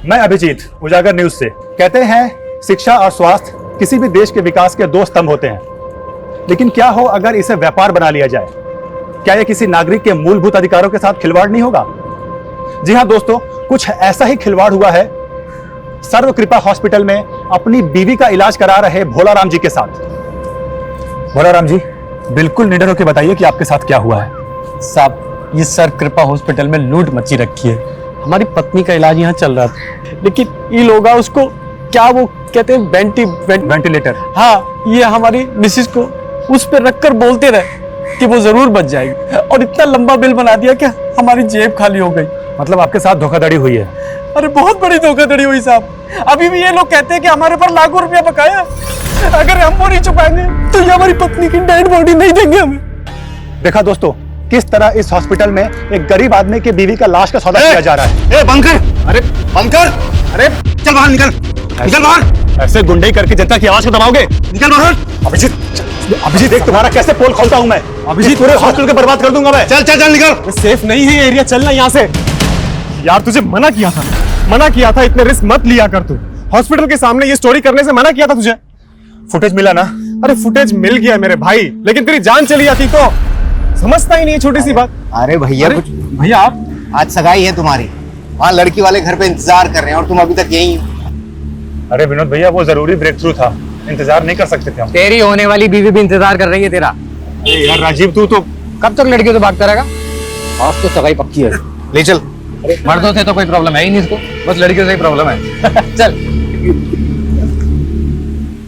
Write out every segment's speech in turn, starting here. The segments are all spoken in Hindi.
मैं अभिजीत, उजागर न्यूज से। कहते हैं शिक्षा और स्वास्थ्य किसी भी देश के विकास के दो स्तंभ होते हैं, लेकिन क्या हो अगर इसे व्यापार बना लिया जाए? क्या यह किसी नागरिक के मूलभूत अधिकारों के साथ खिलवाड़ नहीं होगा? जी हां दोस्तों, कुछ ऐसा ही खिलवाड़ हुआ है सर्व कृपा हॉस्पिटल में अपनी बीवी का इलाज करा रहे भोलाराम जी के साथ। भोलाराम जी, बिल्कुल निडर होकर बताइए कि आपके साथ क्या हुआ है। साहब, ये सर्व कृपा हॉस्पिटल में लूट मची रखी है। हमारी पत्नी का इलाज यहाँ चल रहा था, लेकिन ये लोग उसको क्या वो कहते हैं वेंटिलेटर। हाँ, ये हमारी मिसिस को उस पर रखकर बोलते रहे कि वो जरूर बच जाएगी, और इतना लंबा बिल बना दिया कि हमारी जेब खाली हो गई। मतलब आपके साथ धोखाधड़ी हुई है? अरे बहुत बड़ी धोखाधड़ी हुई साहब। अभी भी ये लोग कहते हैं कि हमारे पर लाखों रुपया बकाया, अगर हम वो नहीं चुकाएंगे तो ये हमारी पत्नी की डेड बॉडी नहीं देंगे हमें। देखा दोस्तों, किस तरह इस हॉस्पिटल में एक गरीब आदमी की बीवी का लाश का सौदा किया जा रहा है। बंद कर! अरे बंद कर! अरे चल बाहर निकल बाहर! ऐसे गुंडे करके जनता की आवाज को दबाओगे? निकल बाहर! अभिजीत देख तुम्हारा कैसे पोल खोलता हूं मैं। अभिजीत, पूरे हॉस्पिटल को बर्बाद कर दूंगा मैं। चल निकल! सेफ नहीं है ये एरिया, चलना यहाँ से। यार तुझे मना किया था इतने रिस्क मत लिया कर। तू हॉस्पिटल के सामने ये स्टोरी करने से मना किया था तुझे। फुटेज मिला ना? अरे फुटेज मिल गया मेरे भाई, लेकिन तेरी जान चली जाती तो। समझता ही नहीं छोटी सी बात। अरे भैया, भैया आप आज सगाई है तुम्हारी, वहाँ लड़की वाले घर पे इंतजार कर रहे हैं और तुम अभी तक यही हो। अरे विनोद भैया, वो जरूरी ब्रेक थ्रू था, इंतजार नहीं कर सकते थे हम। तेरी होने वाली बीवी भी इंतजार कर रही है तेरा। यार राजीव, तू तो कब तक लड़कियों से भागता रहेगा? आज तो सगाई पक्की है। ले चल। मर्दों से तो कोई प्रॉब्लम है ही नहीं इसको, बस लड़कियों से ही प्रॉब्लम है। चल।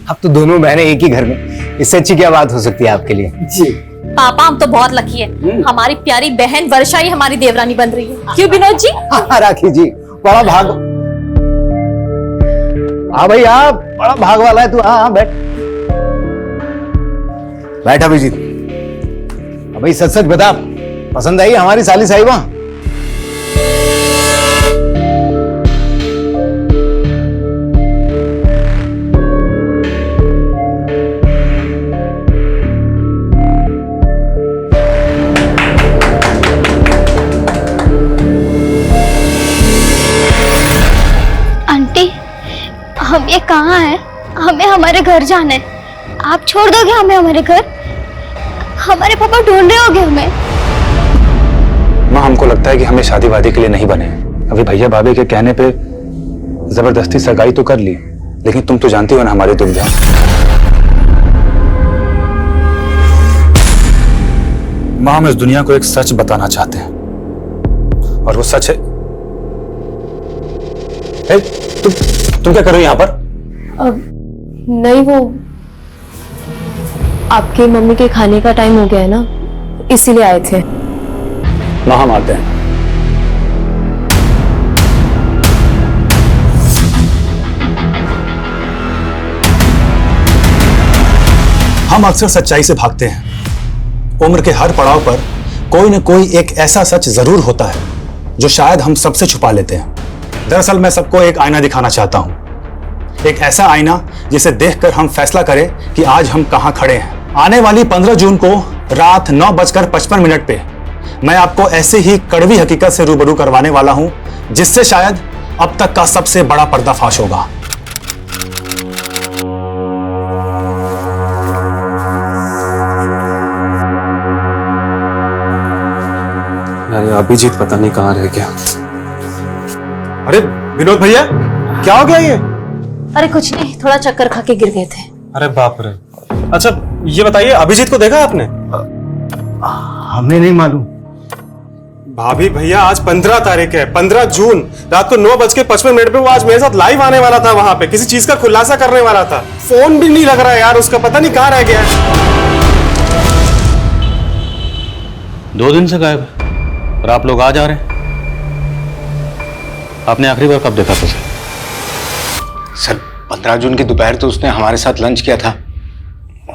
अब तो दोनों बहनें एक ही घर में, इससे अच्छी क्या बात हो सकती है आपके लिए? जी पापा, हम तो बहुत लकी है, हमारी प्यारी बहन वर्षा ही हमारी देवरानी बन रही है। क्यों विनोद जी? हाँ राखी जी, बड़ा भाग। हाँ भाई, आप बड़ा भाग वाला है तू। हाँ बैठ अभिजीत। भाई सच सच बता, पसंद आई हमारी साली साहिबा? हम ये कहाँ हैं? हमें हमारे घर जाना है। आप छोड़ दोगे हमें हमारे घर? हमारे पापा ढूंढ रहे होंगे हमें। माँ, हमको लगता है कि हमें शादी वादी के लिए नहीं बने। अभी भैया भाभी के कहने पे जबरदस्ती सगाई तो कर ली, लेकिन तुम तो जानती हो ना हमारी दुविधा। माँ, हम इस दुनिया को एक सच बताना चाहते हैं, और वो सच है। तुम क्या कर रही हो यहाँ पर? नहीं, वो आपकी मम्मी के खाने का टाइम हो गया है ना, इसीलिए आए थे। माँ, हम आते हैं। हम अक्सर सच्चाई से भागते हैं। उम्र के हर पड़ाव पर कोई न कोई एक ऐसा सच जरूर होता है जो शायद हम सबसे छुपा लेते हैं। दरअसल मैं सबको एक आईना दिखाना चाहता हूं, एक ऐसा आईना जिसे देखकर हम फैसला करें कि आज हम कहां खड़े हैं। आने वाली 15 जून को रात 9:55 पे मैं आपको ऐसे ही कड़वी हकीकत से रूबरू करवाने वाला हूं, जिससे शायद अब तक का सबसे बड़ा पर्दाफाश होगा। अरे अभिजीत पता नहीं कहाँ रह गया। अरे विनोद भैया, क्या हो गया ये? अरे कुछ नहीं, थोड़ा चक्कर खा के गिर गए थे। अरे बाप रे। अच्छा ये बताइए, अभिजीत को देखा आपने? हमें नहीं मालूम। भाभी भैया, आज 15 तारीख है, 15 जून रात को 9:55 पे वो आज मेरे साथ लाइव आने वाला था, वहां पे किसी चीज का खुलासा करने वाला था। फोन भी नहीं लग रहा है यार उसका, पता नहीं कहाँ रह गया है। 2 दिन से गायब है और आप लोग आज आ रहे हैं। आपने आखिरी बार कब देखा था उसे? सर 15 जून की दोपहर तो उसने हमारे साथ लंच किया था,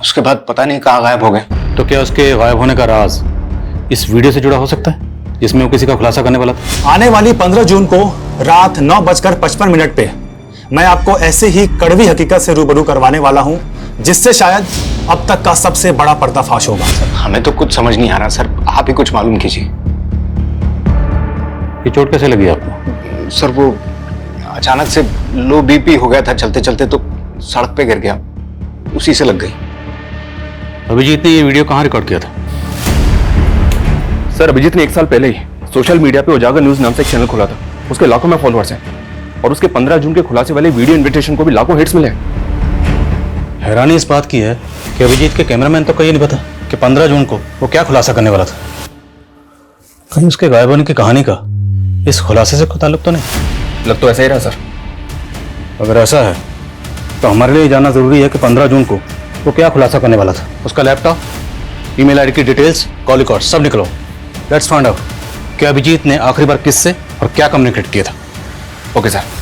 उसके बाद पता नहीं कहाँ गायब हो गए। तो क्या उसके गायब होने का राज इस वीडियो से जुड़ा हो सकता है जिसमें वो किसी का खुलासा करने वाला था? आने वाली 15 जून को रात 9:55 पे मैं आपको ऐसे ही कड़वी हकीकत से रूबरू करवाने वाला हूं, जिससे शायद अब तक का सबसे बड़ा पर्दाफाश होगा। हमें तो कुछ समझ नहीं आ रहा सर, आप ही कुछ मालूम कीजिए। ये चोट कैसे लगी आपको? सर वो अचानक से लो बीपी हो गया था चलते चलते, तो सड़क पे गिर गया, उसी से लग गई। अभिजीत ने ये वीडियो कहाँ रिकॉर्ड किया था? सर अभिजीत ने 1 साल पहले ही सोशल मीडिया पे उजागर न्यूज नाम से एक चैनल खोला था। उसके लाखों में फॉलोअर्स हैं और उसके 15 जून के खुलासे वाले वीडियो इनविटेशन को भी लाखों हिट्स मिले। हैरानी इस बात की है कि अभिजीत के कैमरामैन तो कहीं नहीं पता कि 15 जून को वो क्या खुलासा करने वाला था। कहीं उसके गायब होने की कहानी का इस खुलासे से कोई ताल्लुक तो नहीं? लग तो ऐसा ही रहा सर। अगर ऐसा है तो हमारे लिए जानना जरूरी है कि 15 जून को वो क्या खुलासा करने वाला था। उसका लैपटॉप, ईमेल आईडी की डिटेल्स, कॉल रिकॉर्ड सब निकलो। लेट्स फाइंड आउट कि अभिजीत ने आखिरी बार किससे और क्या कम्युनिकेट किया था। Okay sir.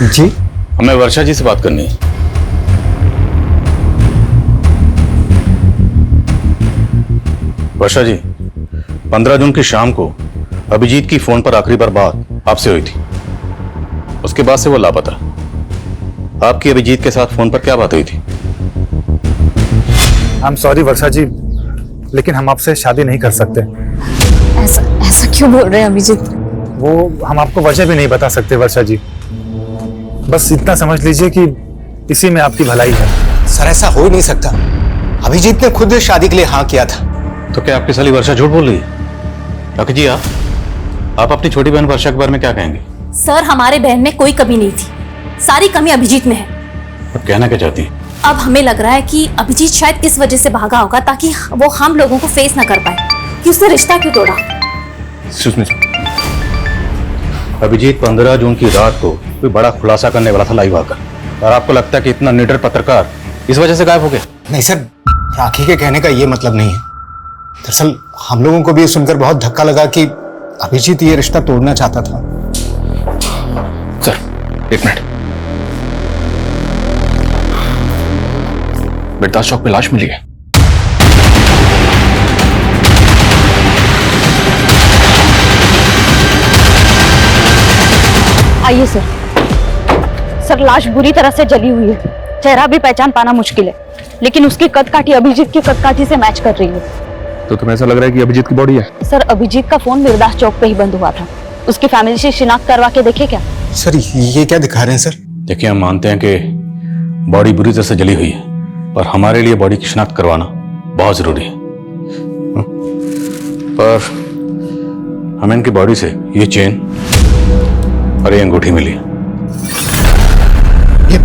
जी, हमें वर्षा जी से बात करनी है। वर्षा जी, 15 जून की शाम को अभिजीत की फोन पर आखिरी बार बात आपसे हुई थी। उसके बाद से वो लापता। आपकी अभिजीत के साथ फोन पर क्या बात हुई थी? आई एम सॉरी वर्षा जी, लेकिन हम आपसे शादी नहीं कर सकते। ऐसा क्यों बोल रहे हैं अभिजीत? वो हम आपको वजह भी नहीं बता सकते वर्षा जी। बस इतना समझ लीजिए कि इसी में आपकी भलाई है। सर ऐसा हो ही नहीं सकता, अभिजीत ने खुद शादी के लिए हाँ किया था। तो क्या आपकी साली वर्षा झूठ बोल रही है? राखी जी, आप अपनी छोटी बहन वर्षा के बारे में क्या कहेंगे? सर हमारे बहन में कोई कमी नहीं थी, सारी कमी अभिजीत में है। अब कहना क्या चाहती हैं? अब हमें लग रहा है कि अभिजीत शायद इस वजह से भागा होगा ताकि वो हम लोगों को फेस ना कर पाए कि उसने रिश्ता क्यों तोड़ा। अभिजीत 15 जून की रात को कोई बड़ा खुलासा करने वाला था लाइव आकर, और आपको लगता है कि इतना निडर पत्रकार इस वजह से गायब हो गया? नहीं सर, राखी के कहने का ये मतलब नहीं है। दरअसल हम लोगों को भी ये सुनकर बहुत धक्का लगा कि अभिजीत ये रिश्ता तोड़ना चाहता था। Sir 1 minute. बिरदास चौक पे लाश मिली है। आइए सर। सर लाश बुरी तरह से जली हुई है, चेहरा भी पहचान पाना मुश्किल है, लेकिन उसकी कदकाठी अभिजीत की कदकाठी से मैच कर रही है। तो तुम्हें ऐसा लग रहा है कि अभिजीत की बॉडी है? सर अभिजीत का फोन बिरदास चौक पे ही बंद हुआ था, उसकी फैमिली से शिनाख्त करवा के देखे क्या? सर ये क्या दिखा रहे हैं सर? देखिए, हम मानते हैं कि बॉडी बुरी तरह से जली हुई है, पर हमारे लिए बॉडी की शिनाख्त करवाना बहुत जरूरी है। पर हमें इनकी बॉडी से ये चेन और ये अंगूठी मिली है। ये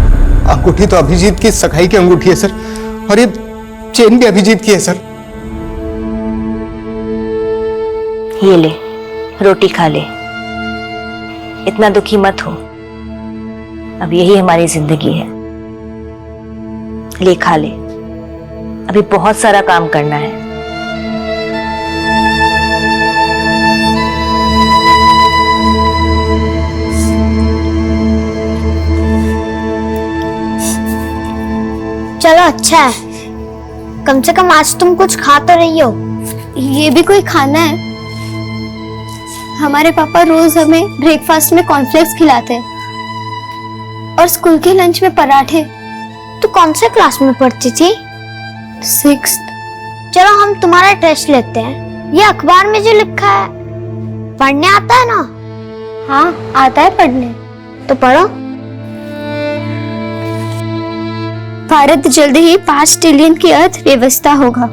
अंगूठी तो अभिजीत की सगाई की अंगूठी है सर, और ये चेन भी अभिजीत की है सर। ये ले, रोटी खा ले, इतना दुखी मत हो, अब यही हमारी जिंदगी है। ले खा ले, अभी बहुत सारा काम करना है। चलो अच्छा है, कम से कम आज तुम कुछ खा तो रही हो। ये भी कोई खाना है? हमारे पापा रोज हमें ब्रेकफास्ट में कॉर्नफ्लेक्स खिलाते हैं और स्कूल के लंच में पराठे। तू कौन से क्लास में पढ़ती थी? 6th। चलो हम तुम्हारा टेस्ट लेते हैं। ये अखबार में जो लिखा है पढ़ने आता है ना? हाँ आता है पढ़ने। तो पढ़ो। भारत जल्द ही 5 ट्रिलियन की अर्थव्यवस्था होगा।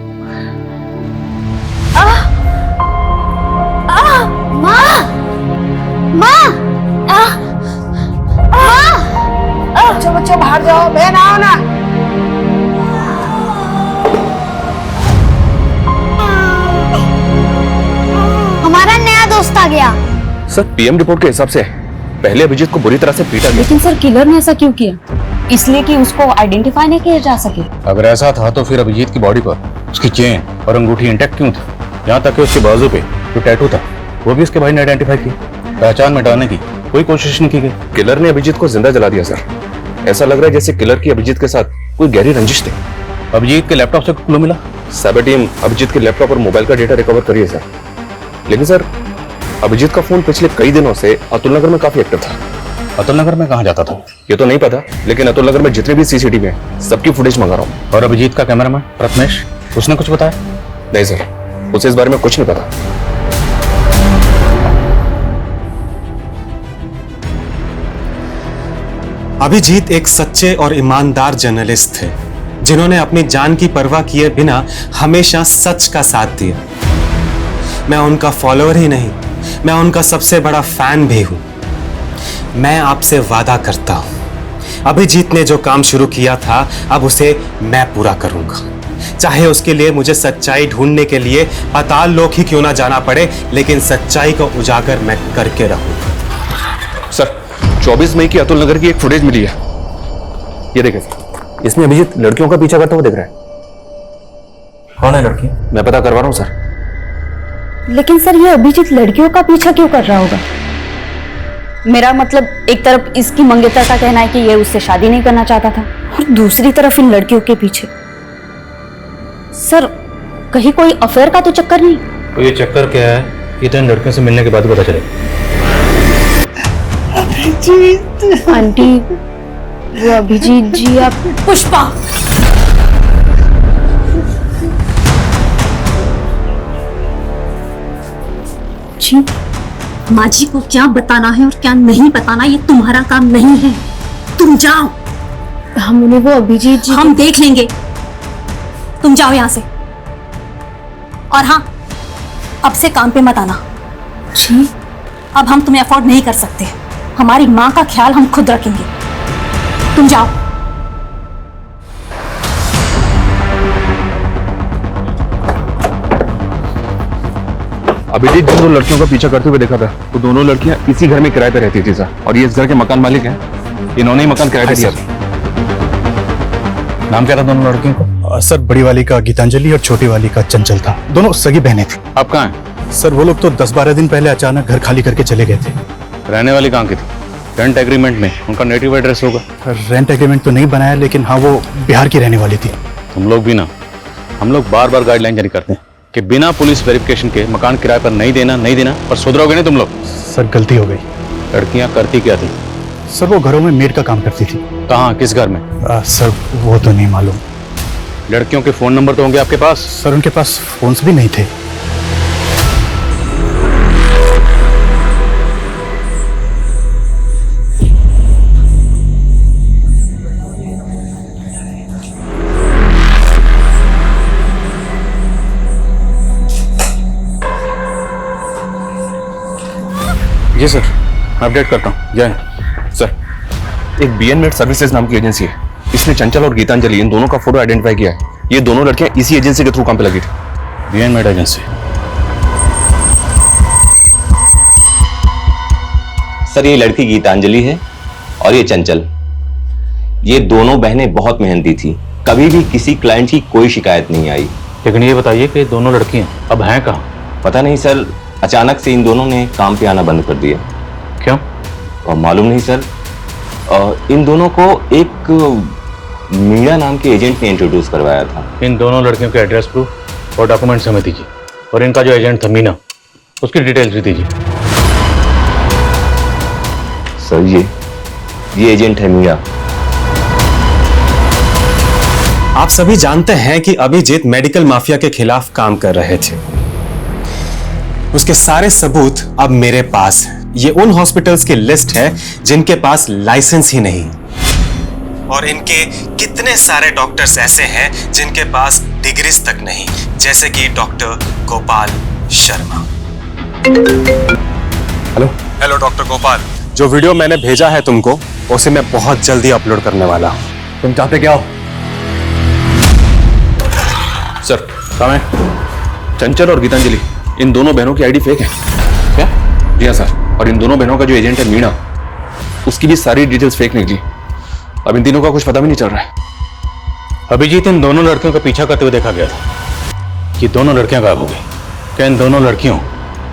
बच्चों बाहर जाओ, बहन आओ ना। हमारा नया दोस्त आ गया। सर पीएम रिपोर्ट के हिसाब से पहले अभिजीत को बुरी तरह से पीटा गया। लेकिन सर किलर ने ऐसा क्यों किया? इसलिए कि उसको आइडेंटिफाई नहीं किया जा सके। अगर ऐसा था तो फिर अभिजीत की बॉडी पर उसकी चेन और अंगूठी इंटैक्ट क्यों थी? यहाँ तक कि उसके बाजू पे जो टैटू था वो भी उसके भाई ने आइडेंटिफाई किया। पहचान मिटाने की कोई कोशिश नहीं की गई। किलर ने अभिजीत को जिंदा जला दिया सर। ऐसा लग रहा है जैसे किलर की अभिजीत के साथ कोई गहरी रंजिश थी। अभिजीत के लैपटॉप से क्लू मिला? साइबर टीम अभिजीत के लैपटॉप और मोबाइल का डेटा रिकवर करी है सर। लेकिन सर, अभिजीत का फोन पिछले कई दिनों से अतुल नगर में काफी एक्टिव था। अतुल नगर में कहाँ जाता था? ये तो नहीं पता, लेकिन अतुल नगर में जितने भी सीसीटीवी हैं सबकी फुटेज मंगा रहा हूँ। और अभिजीत का कैमरामैन प्रथमेश, उसने कुछ बताया? नहीं सर, उसे इस बारे में कुछ नहीं पता। अभिजीत एक सच्चे और ईमानदार जर्नलिस्ट थे जिन्होंने अपनी जान की परवाह किए बिना हमेशा सच का साथ दिया। मैं उनका फॉलोअर ही नहीं, मैं उनका सबसे बड़ा फैन भी हूं। मैं आपसे वादा करता हूं, अभिजीत ने जो काम शुरू किया था अब उसे मैं पूरा करूंगा, चाहे उसके लिए मुझे सच्चाई ढूंढने के लिए पाताल लोक ही क्यों ना जाना पड़े, लेकिन सच्चाई को उजागर मैं करके रहूंगा। सर, 24 मई की अतुल नगर की एक फुटेज मिली है, ये देखें सर। इसमें अभिजीत लड़कियों का पीछा करता हुआ दिख रहा है। कौन है लड़की? मैं पता करवा रहा हूँ सर। लेकिन सर ये अभिजीत लड़कियों का पीछा क्यों कर रहा होगा? मेरा मतलब, एक तरफ इसकी मंगेतर का कहना है कि ये उससे शादी नहीं करना चाहता था और दूसरी तरफ इन लड़कियों के पीछे। सर, कहीं कोई अफेयर का तो चक्कर नहीं? तो ये चक्कर क्या है, ये तो इन लड़कियों से मिलने के बाद ही पता चलेगा। अभिजीत आंटी, वो अभिजीत जी आप। पुष्पा, जी माँ जी को क्या बताना है और क्या नहीं बताना ये तुम्हारा काम नहीं है। तुम जाओ। हम उन्हें वो अभिजीत जी हम देख लेंगे, तुम जाओ यहाँ से। और हाँ, अब से काम पे मत आना। जी, अब हम तुम्हें अफोर्ड नहीं कर सकते। हमारी माँ का ख्याल हम खुद रखेंगे। तुम जाओ। अभिजीत जिन दो लड़कियों का पीछा करते हुए देखा था, वो दोनों लड़कियां इसी घर में किराए पे रहती थी सर। और ये इस घर के मकान मालिक हैं, इन्होंने ही मकान किराए पे दिया था। नाम क्या था दोनों लड़कियों का? सर, बड़ी वाली का गीतांजलि और छोटी वाली का चंचल था। दोनों सगी बहनें थी। आप कहाँ हैं? सर, वो लोग तो 10-12 दिन पहले अचानक घर खाली करके चले गए थे। रहने वाली कहाँ की थी? रेंट एग्रीमेंट में उनका नेटिव एड्रेस होगा। रेंट एग्रीमेंट तो नहीं बनाया, लेकिन हाँ, वो बिहार की रहने वाली थी। तुम लोग भी ना, हम लोग बार बार गाइडलाइन जारी करते हैं कि बिना पुलिस वेरिफिकेशन के मकान किराए पर नहीं देना, पर सुधरोगे नहीं तुम लोग। सर, गलती हो गई। लड़कियां करती क्या थी? सर, वो घरों में मेड का काम करती थी। कहाँ, किस घर में? सर, वो तो नहीं मालूम। लड़कियों के फोन नंबर तो होंगे आपके पास? सर, उनके पास फोन्स भी नहीं थे। जी सर, मैं अपडेट करता हूँ। जय हिंद। सर, एक बीएन सर्विसेज नाम की एजेंसी है, इसने चंचल और गीतांजलि इन दोनों का फोटो आइडेंटिफाई किया है। ये दोनों लड़कियां इसी एजेंसी के थ्रू काम पे लगी थी। BN agency? सर, ये लड़की गीतांजलि है और ये चंचल। ये दोनों बहनें बहुत मेहनती थी, कभी भी किसी क्लाइंट की कोई शिकायत नहीं आई। लेकिन ये बताइए कि दोनों लड़कियां अब हैं कहाँ? पता नहीं सर, अचानक से इन दोनों ने काम पे आना बंद कर दिया। क्यों? और मालूम नहीं सर। इन दोनों को एक मीरा नाम के एजेंट ने इंट्रोड्यूस करवाया था। इन दोनों लड़कियों के एड्रेस प्रूफ और डॉक्यूमेंट्स हमें दीजिए, और इनका जो एजेंट था मीना, उसकी डिटेल्स भी दीजिए। सर, ये एजेंट है मीरा। आप सभी जानते हैं कि अभिजीत मेडिकल माफिया के खिलाफ काम कर रहे थे। उसके सारे सबूत अब मेरे पास हैं। ये उन हॉस्पिटल्स की लिस्ट है जिनके पास लाइसेंस ही नहीं, और इनके कितने सारे डॉक्टर्स ऐसे हैं जिनके पास डिग्रीज तक नहीं, जैसे कि doctor Gopal Sharma. Hello doctor Gopal, जो वीडियो मैंने भेजा है तुमको, उसे मैं बहुत जल्दी अपलोड करने वाला हूं। तुम चाहते क्या हो? सर, कहाँ है? चंचल और गीतांजलि, इन दोनों बहनों की आईडी फेक है। क्या? जी हाँ सर, और इन दोनों बहनों का जो एजेंट है मीना, उसकी भी सारी डिटेल्स फेक निकली। अब इन तीनों का कुछ पता भी नहीं चल रहा है। अभिजीत इन दोनों लड़कियों का पीछा करते हुए देखा गया था। ये दोनों लड़कियां गायब हो गई। क्या इन दोनों लड़कियों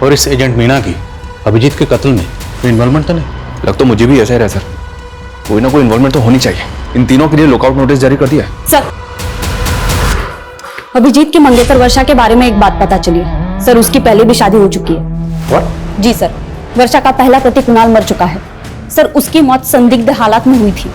और इस एजेंट मीना की अभिजीत के कत्ल में इन्वॉल्वमेंट तो नहीं? लग तो मुझे भी ऐसा ही रहा सर, कोई ना कोई इन्वॉल्वमेंट तो होनी चाहिए। इन तीनों के लिए लुकआउट नोटिस जारी कर दिया है। सर, अभिजीत की मंगेतर वर्षा के बारे में एक बात पता चली है सर, उसकी पहले भी शादी हो चुकी है। What? जी सर, वर्षा का पहला पति कुणाल मर चुका है सर। उसकी मौत संदिग्ध हालात में हुई थी।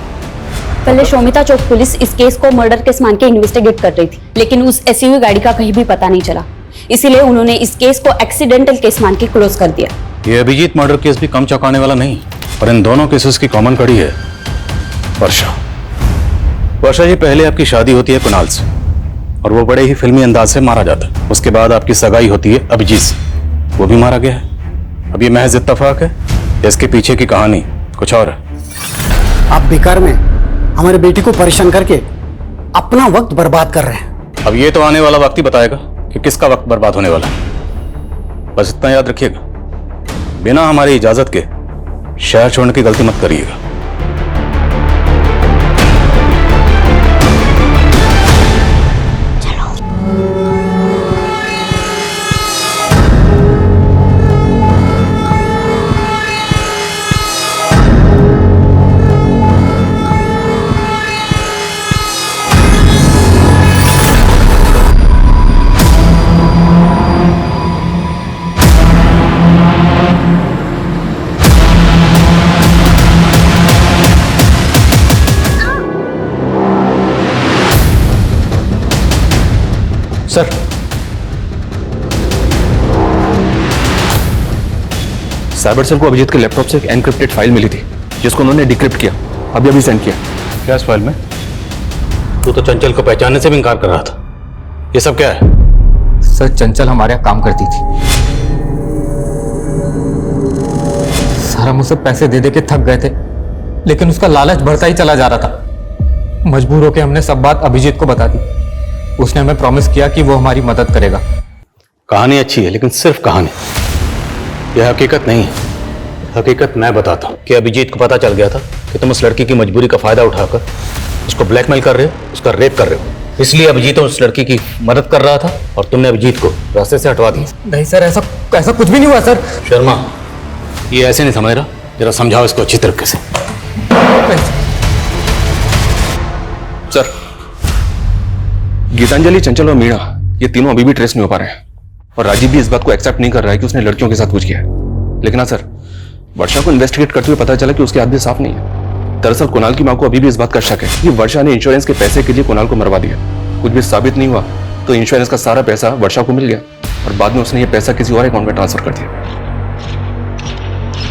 पहले शोमिता चौक पुलिस इस केस को मर्डर केस मान के इन्वेस्टिगेट कर रही थी, लेकिन उस एसयूवी गाड़ी का कहीं भी पता नहीं चला, इसीलिए उन्होंने इस केस को एक्सीडेंटल केस मान के क्लोज कर दिया। ये अभिजीत मर्डर केस भी कम चौंकाने वाला नहीं, और इन दोनों केसेस की कॉमन कड़ी है वर्षा। वर्षा जी, पहले आपकी शादी होती है कुणाल से और वो बड़े ही फिल्मी अंदाज से मारा जाता है। उसके बाद आपकी सगाई होती है अभिजीत से, वो भी मारा गया है। अब ये महज इत्तेफाक है, इसके पीछे की कहानी कुछ और है। आप बेकार में हमारे बेटी को परेशान करके अपना वक्त बर्बाद कर रहे हैं। अब ये तो आने वाला वक्त ही बताएगा कि किसका वक्त बर्बाद होने वाला है। बस इतना याद रखिएगा, बिना हमारी इजाजत के शहर छोड़ने की गलती मत करिएगा। सर, साइबर सेल को अभिजीत के लैपटॉप से एक एनक्रिप्टेड फाइल मिली थी जिसको उन्होंने डिक्रिप्ट किया, अभी सेंड किया। क्या इस फाइल में? तू तो चंचल को पहचानने से भी इनकार कर रहा था, ये सब क्या है? सर, चंचल हमारे यहाँ काम करती थी सर। हम उसे पैसे दे दे के थक गए थे, लेकिन उसका लालच बढ़ता ही चला जा रहा था। मजबूर होकर हमने सब बात अभिजीत को बता दी। उसने हमें प्रॉमिस किया कि वो हमारी मदद करेगा। कहानी अच्छी है, लेकिन सिर्फ कहानी, यह हकीकत नहीं है। हकीकत मैं बताता हूँ कि अभिजीत को पता चल गया था कि तुम उस लड़की की मजबूरी का फायदा उठाकर उसको ब्लैकमेल कर रहे हो, उसका रेप कर रहे हो। इसलिए अभिजीत उस लड़की की मदद कर रहा था और तुमने अभिजीत को रास्ते से हटवा दिया। नहीं सर, ऐसा कुछ भी नहीं हुआ सर। शर्मा, ये ऐसे नहीं समझ रहा, जरा समझाओ इसको अच्छी तरीके से। सर, गीतांजलि, चंचल और मीणा ये तीनों अभी भी ट्रेस नहीं हो पा रहे हैं, और राजीव भी इस बात को एक्सेप्ट नहीं कर रहा है कि उसने लड़कियों के साथ कुछ किया है। लेकिन हाँ सर, वर्षा को इन्वेस्टिगेट करते हुए पता चला कि उसके हाथ भी साफ नहीं है। दरअसल कुणाल की मां को अभी भी इस बात का शक है कि वर्षा ने इंश्योरेंस के पैसे के लिए कुणाल को मरवा दिया। कुछ भी साबित नहीं हुआ तो इंश्योरेंस का सारा पैसा वर्षा को मिल गया और बाद में उसने ये पैसा किसी और अकाउंट में ट्रांसफर कर दिया।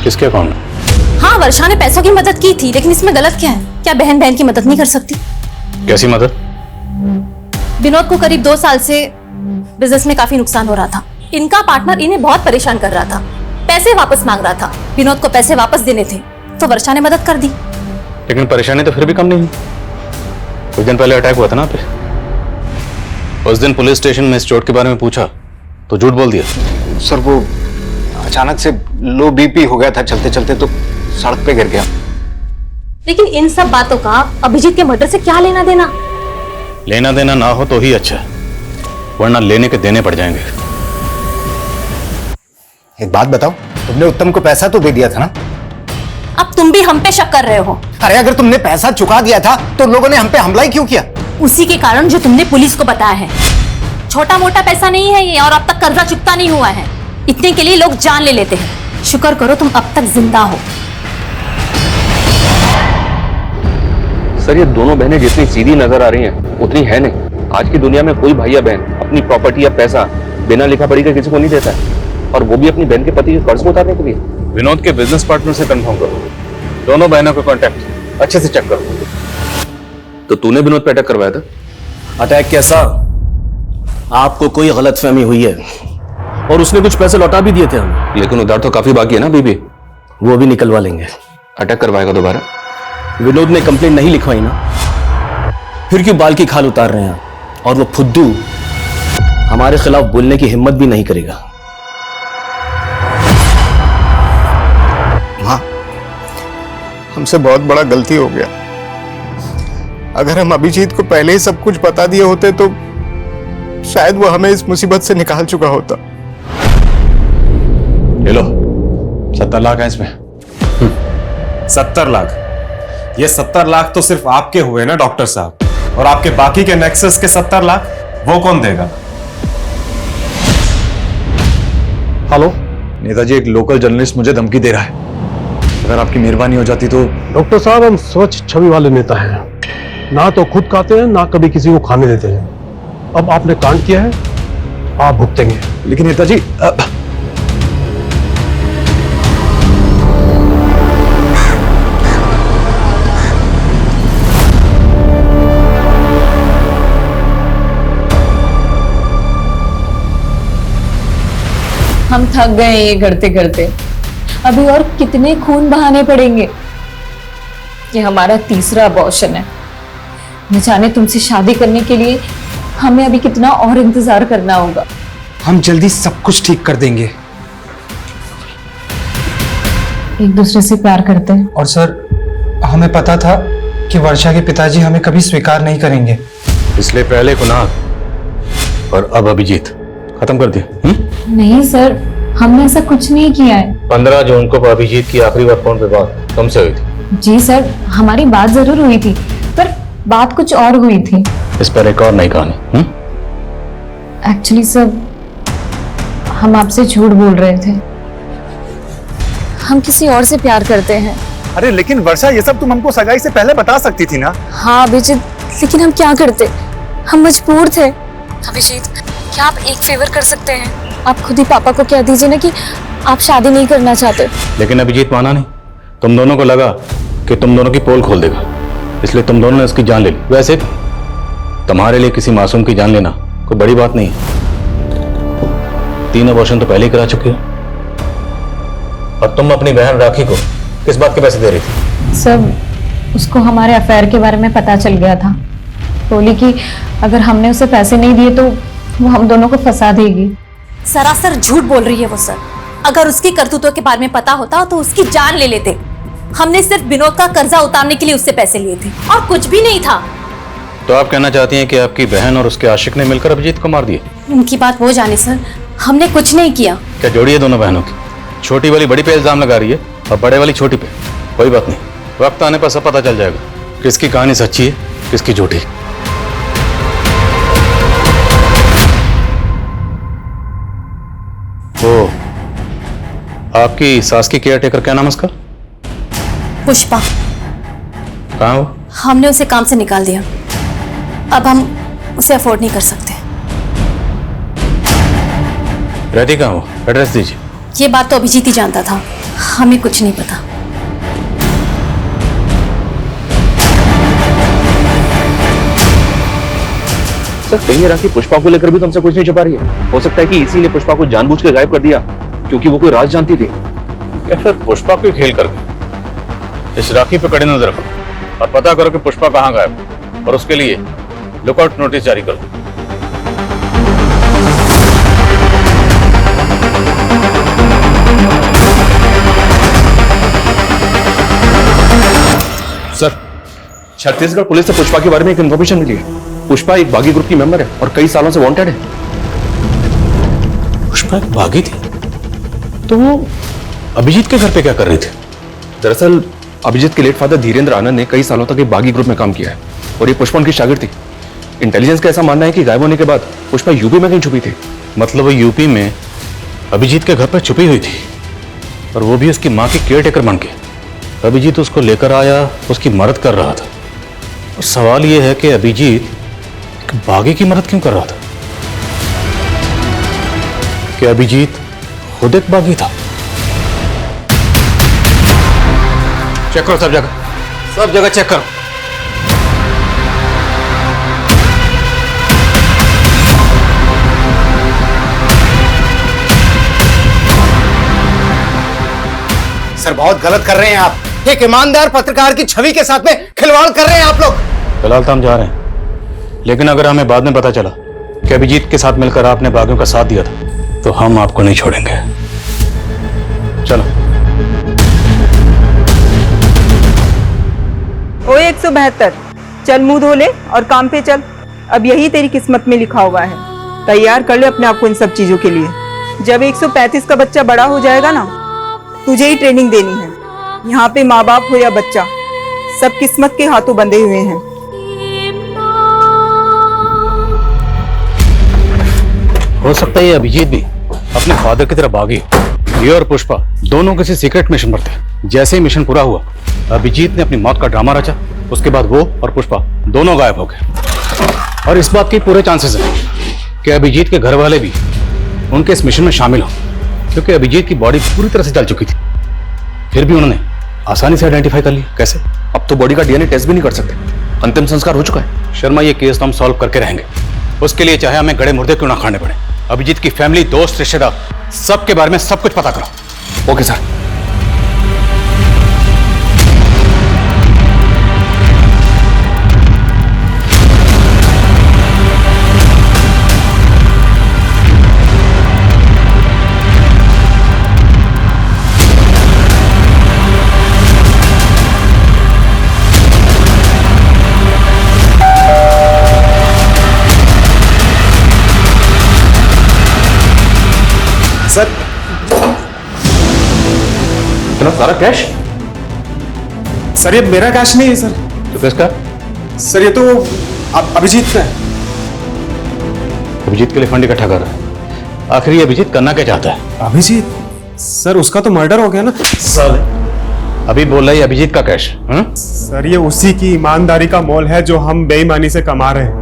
किसके अकाउंट में? हाँ, वर्षा ने पैसों की मदद की थी, लेकिन इसमें गलत क्या है? क्या बहन बहन की मदद नहीं कर सकती? कैसी मदद? विनोद को करीब 2 साल से बिजनेस में काफी नुकसान हो रहा था। इनका पार्टनर इन्हें बहुत परेशान कर रहा था, पैसे वापस मांग रहा था। विनोद को पैसे वापस देने थे तो वर्षा ने मदद कर दी। लेकिन परेशानी तो फिर भी कम नहीं हुई। कुछ दिन पहले अटैक हुआ था ना पे। उस दिन पुलिस स्टेशन में इस चोट के बारे में पूछा तो झूठ बोल दिया। सर, वो अचानक से लो बीपी हो गया था, चलते चलते तो सड़क पे गिर गया। लेकिन इन सब बातों का अभिजीत के मर्डर से क्या लेना देना? लेना देना ना हो तो ही अच्छा है, वरना लेने के देने पड़ जाएंगे। एक बात बताओ, तुमने उत्तम को पैसा तो दे दिया था ना? अब तुम भी हम पे शक कर रहे हो। अरे अगर तुमने पैसा चुका दिया था तो लोगों ने हम पे हमला ही क्यों किया? उसी के कारण जो तुमने पुलिस को बताया है। छोटा मोटा पैसा नहीं है ये, और अब तक कर्जा चुकता नहीं हुआ है। इतने के लिए लोग जान ले लेते हैं। शुक्र करो तुम अब तक जिंदा हो। सर, ये दोनों बहनें जितनी सीधी नजर आ रही हैं उतनी है नहीं। आज की दुनिया में कोई भाई या बहन अपनी प्रॉपर्टी या पैसा बिना लिखा पढ़ी के किसी को नहीं देता है, और वो भी अपनी बहन के पति के कर्ज को उतारने के लिए। विनोद के बिजनेस पार्टनर से कंफर्म करो, दोनों बहनों का कांटेक्ट अच्छे से चेक करो। तो तूने विनोद पे अटैक करवाया था? अटैक कैसा? आपको कोई गलतफहमी हुई है, और उसने कुछ पैसे लौटा भी दिए थे हमें। लेकिन उधार तो काफी बाकी है ना बीबी। वो भी निकलवा लेंगे। अटैक करवाएगा दोबारा? विनोद ने कंप्लेंट नहीं लिखवाई ना, फिर क्यों बाल की खाल उतार रहे हैं? और वो फुद्दू हमारे खिलाफ बोलने की हिम्मत भी नहीं करेगा। हाँ, हमसे बहुत बड़ा गलती हो गया। अगर हम अभिजीत को पहले ही सब कुछ बता दिए होते तो शायद वो हमें इस मुसीबत से निकाल चुका होता। ले लो, 70 लाख है इसमें। 70 लाख? ये 70 लाख तो सिर्फ आपके हुए ना डॉक्टर साहब, और आपके बाकी के नेक्सस के 70 लाख वो कौन देगा? हेलो नेताजी, एक लोकल जर्नलिस्ट मुझे धमकी दे रहा है। अगर आपकी मेहरबानी हो जाती तो। डॉक्टर साहब, हम स्वच्छ छवि वाले नेता हैं, ना तो खुद खाते हैं ना कभी किसी को खाने देते हैं। अब आपने कांड किया है, आप भुगतेंगे। लेकिन नेताजी हम थक गए ये करते करते। अभी और कितने खून बहाने पड़ेंगे? ये हमारा तीसरा अबॉर्शन है। न जाने तुमसे शादी करने के लिए हमें अभी कितना और इंतजार करना होगा। हम जल्दी सब कुछ ठीक कर देंगे। एक दूसरे से प्यार करते हैं। और सर, हमें पता था कि वर्षा के पिताजी हमें कभी स्वीकार नहीं करेंगे, इसलिए पहले कुणाल और अब अभिजीत खत्म कर दिया। नहीं सर, हमने ऐसा कुछ नहीं किया है। 15 जून को अभिजीत की आखिरी बार फोन पे बात तुमसे हुई थी? जी सर, हमारी बात जरूर हुई थी, पर बात कुछ और हुई थी। इस पर एक और नई कहानी। एक्चुअली सर, हम आपसे झूठ बोल रहे थे। हम किसी और से प्यार करते हैं। अरे लेकिन वर्षा, ये सब तुम हमको सगाई से पहले बता सकती थी ना। हाँ अभिजीत, लेकिन हम क्या करते, हम मजबूर थे। अभिजीत, क्या आप एक फेवर कर सकते हैं? आप खुद ही पापा को कह दीजिए ना कि आप शादी नहीं करना चाहते। लेकिन अभिजीत माना नहीं। तुम दोनों को लगा कि तुम दोनों की पोल खोल देगा, इसलिए तुम दोनों ने उसकी जान ले ली। वैसे तुम्हारे लिए किसी मासूम की जान लेना कोई बड़ी बात नहीं है। 3 अबॉर्शन तो पहले ही करा चुके हो। और तुम अपनी बहन राखी को किस बात के पैसे दे रही थी? सब उसको हमारे अफेयर के बारे में पता चल गया था। बोली कि अगर हमने उसे पैसे नहीं दिए तो वो हम दोनों को फंसा देगी। सरासर झूठ बोल रही है वो सर। अगर उसकी करतूतों के बारे में पता होता तो उसकी जान ले लेते। हमने सिर्फ विनोद का कर्जा उतारने के लिए उससे पैसे लिए थे और कुछ भी नहीं था। तो आप कहना चाहती हैं कि आपकी बहन और उसके आशिक ने मिलकर अभिजीत को मार दिया? उनकी बात वो जाने सर, हमने कुछ नहीं किया। क्या जोड़ी है दोनों बहनों की? छोटी वाली बड़ी पे इल्जाम लगा रही है और बड़े वाली छोटी पे। कोई बात नहीं, वक्त आने पर सब पता चल जाएगा किसकी कहानी सच्ची है किसकी झूठी। वो आपकी सास की केयर टेकर, क्या नाम है उसका? पुष्पा। कहाँ वो? हमने उसे काम से निकाल दिया। अब हम उसे अफोर्ड नहीं कर सकते। रहती कहाँ वो? एड्रेस दीजिए। ये बात तो अभिजीत ही जानता था, हमें कुछ नहीं पता। सर, कहीं राखी पुष्पा को लेकर भी तुमसे कुछ नहीं छुपा रही है? हो सकता है कि इसीलिए पुष्पा को जानबूझ के गायब कर दिया क्योंकि वो कोई राज जानती थी। या फिर पुष्पा को खेल करके इस राखी पे कड़ी नजर रखो और पता करो कि पुष्पा कहाँ गायब, और उसके लिए लुकआउट नोटिस जारी कर दो। सर, छत्तीसगढ़ पुलिस से पुष्पा के बारे में एक इन्फॉर्मेशन मिली है। पुष्पा एक बागी ग्रुप की मेंबर है और कई सालों से वांटेड है। पुष्पा एक बागी थी? तो वो अभिजीत के घर पे क्या कर रही थी? दरअसल अभिजीत के लेट फादर धीरेन्द्र आनंद ने कई सालों तक एक बागी ग्रुप में काम किया है और ये पुष्पा उनकी शागिर्द थी। इंटेलिजेंस का ऐसा मानना है कि गायब होने के बाद पुष्पा यूपी में कहीं छुपी थी। मतलब वो यूपी में अभिजीत के घर पर छुपी हुई थी, और वो भी उसकी माँ की केयर टेकर बन के। अभिजीत उसको लेकर आया, उसकी मदद कर रहा था। और सवाल यह है कि अभिजीत बागी की मदद क्यों कर रहा था? क्या अभिजीत खुद एक बागी था? चेक करो सब जगह चेक करो। सर, बहुत गलत कर रहे हैं आप। एक ईमानदार पत्रकार की छवि के साथ में खिलवाड़ कर रहे हैं आप लोग। फिलहाल तो हम जा रहे हैं, लेकिन अगर हमें बाद में पता चला कि अभिजीत के साथ मिलकर आपने बागियों का साथ दिया था तो हम आपको नहीं छोड़ेंगे। चलो। ओए 172, चल मुंह धो ले और काम पे चल। अब यही तेरी किस्मत में लिखा हुआ है। तैयार कर ले अपने आप को इन सब चीजों के लिए। जब 135 का बच्चा बड़ा हो जाएगा ना, तुझे ही ट्रेनिंग देनी है। यहाँ पे माँ बाप हो या बच्चा, सब किस्मत के हाथों बंधे हुए हैं। हो सकता है ये अभिजीत भी अपने फादर की तरफ भागी हो। ये और पुष्पा दोनों किसी सीक्रेट मिशन पर थे। जैसे ही मिशन पूरा हुआ, अभिजीत ने अपनी मौत का ड्रामा रचा। उसके बाद वो और पुष्पा दोनों गायब हो गए। और इस बात के पूरे चांसेस हैं कि अभिजीत के घर वाले भी उनके इस मिशन में शामिल हो, क्योंकि अभिजीत की बॉडी पूरी तरह से जल चुकी थी। फिर भी उन्होंने आसानी से आइडेंटिफाई कर लिया। कैसे? अब तो बॉडी का डीएनए टेस्ट भी नहीं कर सकते, अंतिम संस्कार हो चुका है। शर्मा, ये केस तो हम सॉल्व करके रहेंगे। उसके लिए चाहे हमें गड़े मुर्दे क्यों ना खाने पड़े। अभिजीत की फैमिली, दोस्त, रिश्तेदार सबके बारे में सब कुछ पता करो। Okay sir. सर, इतना सारा कैश? सर ये मेरा कैश नहीं है सर। तो किसका? सर ये तो अभिजीत का है। अभिजीत के लिए फंड इकट्ठा कर रहा है। आखिर ये अभिजीत करना क्या चाहता है? अभिजीत? सर उसका तो मर्डर हो गया ना। साले, अभी बोल रहा है अभिजीत का कैश। सर ये उसी की ईमानदारी का मोल है जो हम बेईमानी से कमा रहे हैं।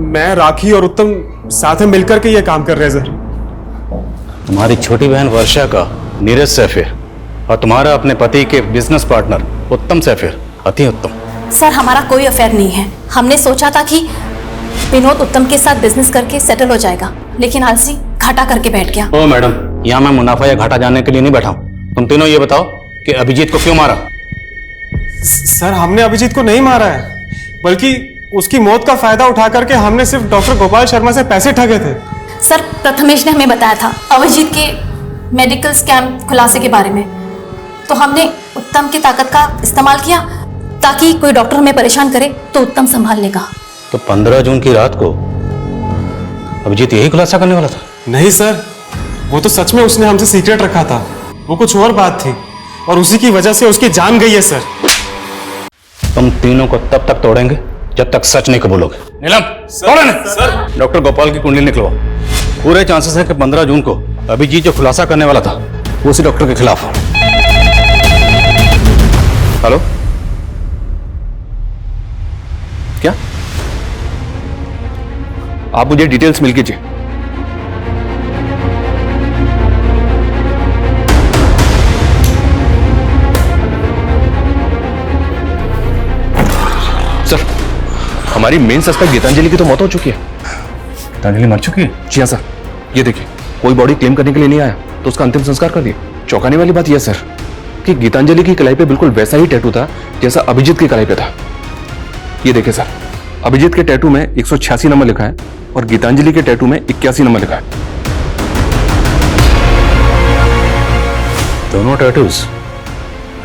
मैं, राखी और उत्तम साथ में मिलकर के ये काम कर रहे हैं सर। तुम्हारी छोटी बहन वर्षा का नीरज से अफेयर और तुम्हारा अपने पति के बिजनेस पार्टनर उत्तम से अफेयर। अति उत्तम। सर हमारा कोई अफेयर नहीं है। हमने सोचा था कि विनोद उत्तम के साथ बिजनेस करके सेटल हो जाएगा, लेकिन आलसी घाटा करके बैठ गया। ओ मैडम, यहाँ मैं मुनाफा या घाटा जानने के लिए नहीं बैठा हूँ। तुम तीनों ये बताओ कि अभिजीत को क्यों मारा? सर हमने अभिजीत को नहीं मारा है, बल्कि उसकी मौत का फायदा उठा करके हमने सिर्फ डॉक्टर गोपाल शर्मा से पैसे ठगे थे। सर प्रथमेश ने हमें बताया था अभिजीत के मेडिकल स्कैम खुलासे के बारे में, तो हमने उत्तम की ताकत का इस्तेमाल किया ताकि कोई डॉक्टर हमें परेशान करे तो उत्तम संभाल लेगा। तो 15 जून की रात को अभिजीत यही खुलासा करने वाला था? नहीं सर, वो तो सच में उसने हमसे सीक्रेट रखा था। वो कुछ और बात थी और उसी की वजह से उसकी जान गई है सर। तुम तीनों को तब तक तोड़ेंगे जब तक सच नहीं कबूलोगे। नीलम, सर। डॉक्टर गोपाल की कुंडली निकलवाओ। पूरे चांसेस है कि 15 जून को अभिजीत जो खुलासा करने वाला था वो उसी डॉक्टर के खिलाफ हो। हेलो, क्या आप मुझे डिटेल्स मिल कीजिए। सर, हमारी मेन सस्पेक्ट गीतांजलि की तो मौत हो चुकी है। गीतांजलि मर चुकी है? जी हाँ सर, ये देखिए, कोई बॉडी क्लेम करने के लिए नहीं आया तो उसका अंतिम संस्कार कर दिया। चौंकाने वाली बात यह सर कि गीतांजलि की कलाई पे बिल्कुल वैसा ही टैटू था जैसा अभिजीत की कलाई पे था। ये देखिए सर, अभिजीत के टैटू में 186 नंबर लिखा है और गीतांजलि के टैटू में 81 नंबर लिखा है। दोनों टैटूज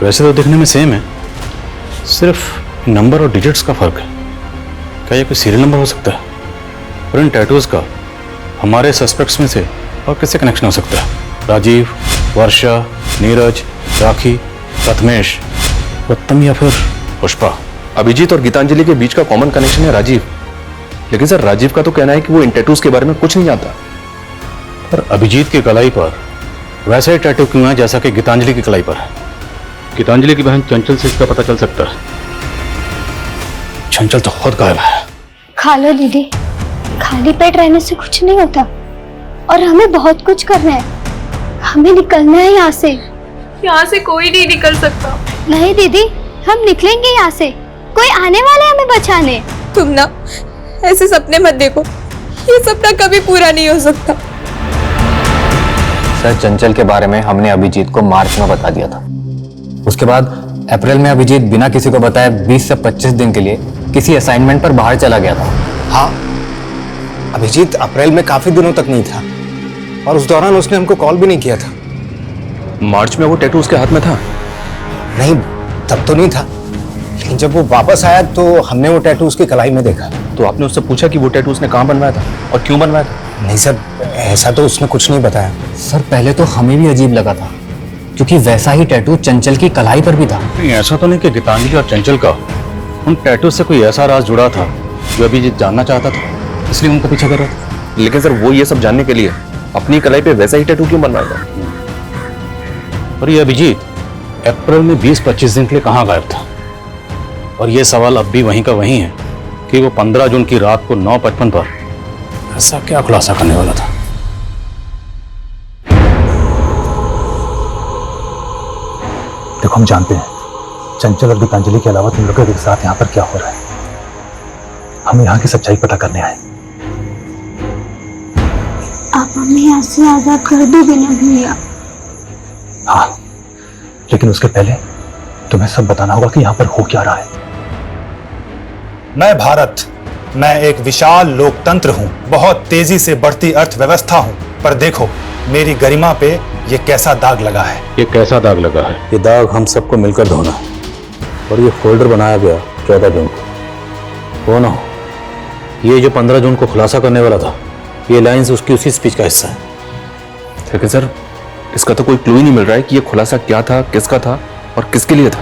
वैसे तो दिखने में सेम है, सिर्फ नंबर और डिजिट्स का फर्क है। क्या ये कोई सीरियल नंबर हो सकता है? और इन टैटूज का हमारे सस्पेक्ट्स में से और किससे कनेक्शन हो सकता है? राजीव, वर्षा, नीरज, राखी, प्रथमेश, उत्तम या फिर पुष्पा? अभिजीत और गीतांजलि के बीच का कॉमन कनेक्शन है राजीव, लेकिन सर राजीव का तो कहना है कि वो इन टैटूज के बारे में कुछ नहीं जानता। पर अभिजीत की कलाई पर वैसा ही टैटू क्यों है जैसा कि गीतांजलि की कलाई पर है? गीतांजलि की बहन चंचल से इसका पता चल सकता है। चंचल तो खुद गायब है। खा लो दीदी, खाली पेट रहने से कुछ नहीं होता और हमें बहुत कुछ करना है। हमें निकलना है यहाँ से। यहाँ से कोई नहीं निकल सकता। नहीं दीदी, हम निकलेंगे यहाँ से। कोई आने वाला है हमें बचाने। तुम ना ऐसे सपने मत देखो, ये सपना कभी पूरा नहीं हो सकता। सर चंचल के बारे में हमने अभिजीत को मार्च में बता दिया था। उसके बाद अप्रैल में अभिजीत बिना किसी को बताए 20 से 25 दिन के लिए किसी असाइनमेंट पर बाहर चला गया था। हाँ, अभिजीत अप्रैल में काफी दिनों तक नहीं था और उस दौरान उसने हमको कॉल भी नहीं किया था। मार्च में वो टैटू उसके हाथ में था? नहीं, तब तो नहीं था, लेकिन जब वो वापस आया तो हमने वो टैटू उसकी कलाई में देखा। तो आपने उससे पूछा कि वो टैटू उसने कहाँ बनवाया था और क्यों बनवाया था? नहीं सर, ऐसा तो उसने कुछ नहीं बताया। सर पहले तो हमें भी अजीब लगा था, क्योंकि वैसा ही टैटू चंचल की कलाई पर भी था। नहीं, ऐसा तो नहीं कि गीतांजलि और चंचल का उन टैटू से कोई ऐसा राज जुड़ा था जो अभिजीत जानना चाहता था, इसलिए उनको पीछा कर रहा था। लेकिन सर वो ये सब जानने के लिए अपनी कलाई पे वैसा ही टैटू क्यों बनवाएगा? और ये अभिजीत अप्रैल में 20-25 दिन के लिए कहाँ गायब था? और ये सवाल अब भी वहीं का वहीं है कि वो 15 जून की रात को 9:55 पर ऐसा क्या खुलासा करने वाला था? देखो, हम जानते हैं चंचल और गीतांजलि के अलावा तुम लोगों के साथ यहाँ पर क्या हो रहा है। हम यहाँ की सच्चाई पता करने आए। आप हमें यहाँ से आजाद कर दोगे ना भैया? हाँ, लेकिन उसके पहले तुम्हें सब बताना होगा कि यहाँ पर हो क्या रहा है। मैं भारत, मैं एक विशाल लोकतंत्र हूँ, बहुत तेजी से बढ़ती अर्थव्यवस्था हूँ, पर देखो मेरी गरिमा पे ये कैसा दाग लगा है। ये कैसा दाग लगा है? ये दाग हम सबको मिलकर धोना है। और ये फोल्डर बनाया गया 14 जून को। वो ना हो, ये जो 15 जून को खुलासा करने वाला था, ये लाइंस उसकी उसी स्पीच का हिस्सा है। लेकिन सर इसका तो कोई क्लू ही नहीं मिल रहा है कि ये खुलासा क्या था, किसका था और किसके लिए था।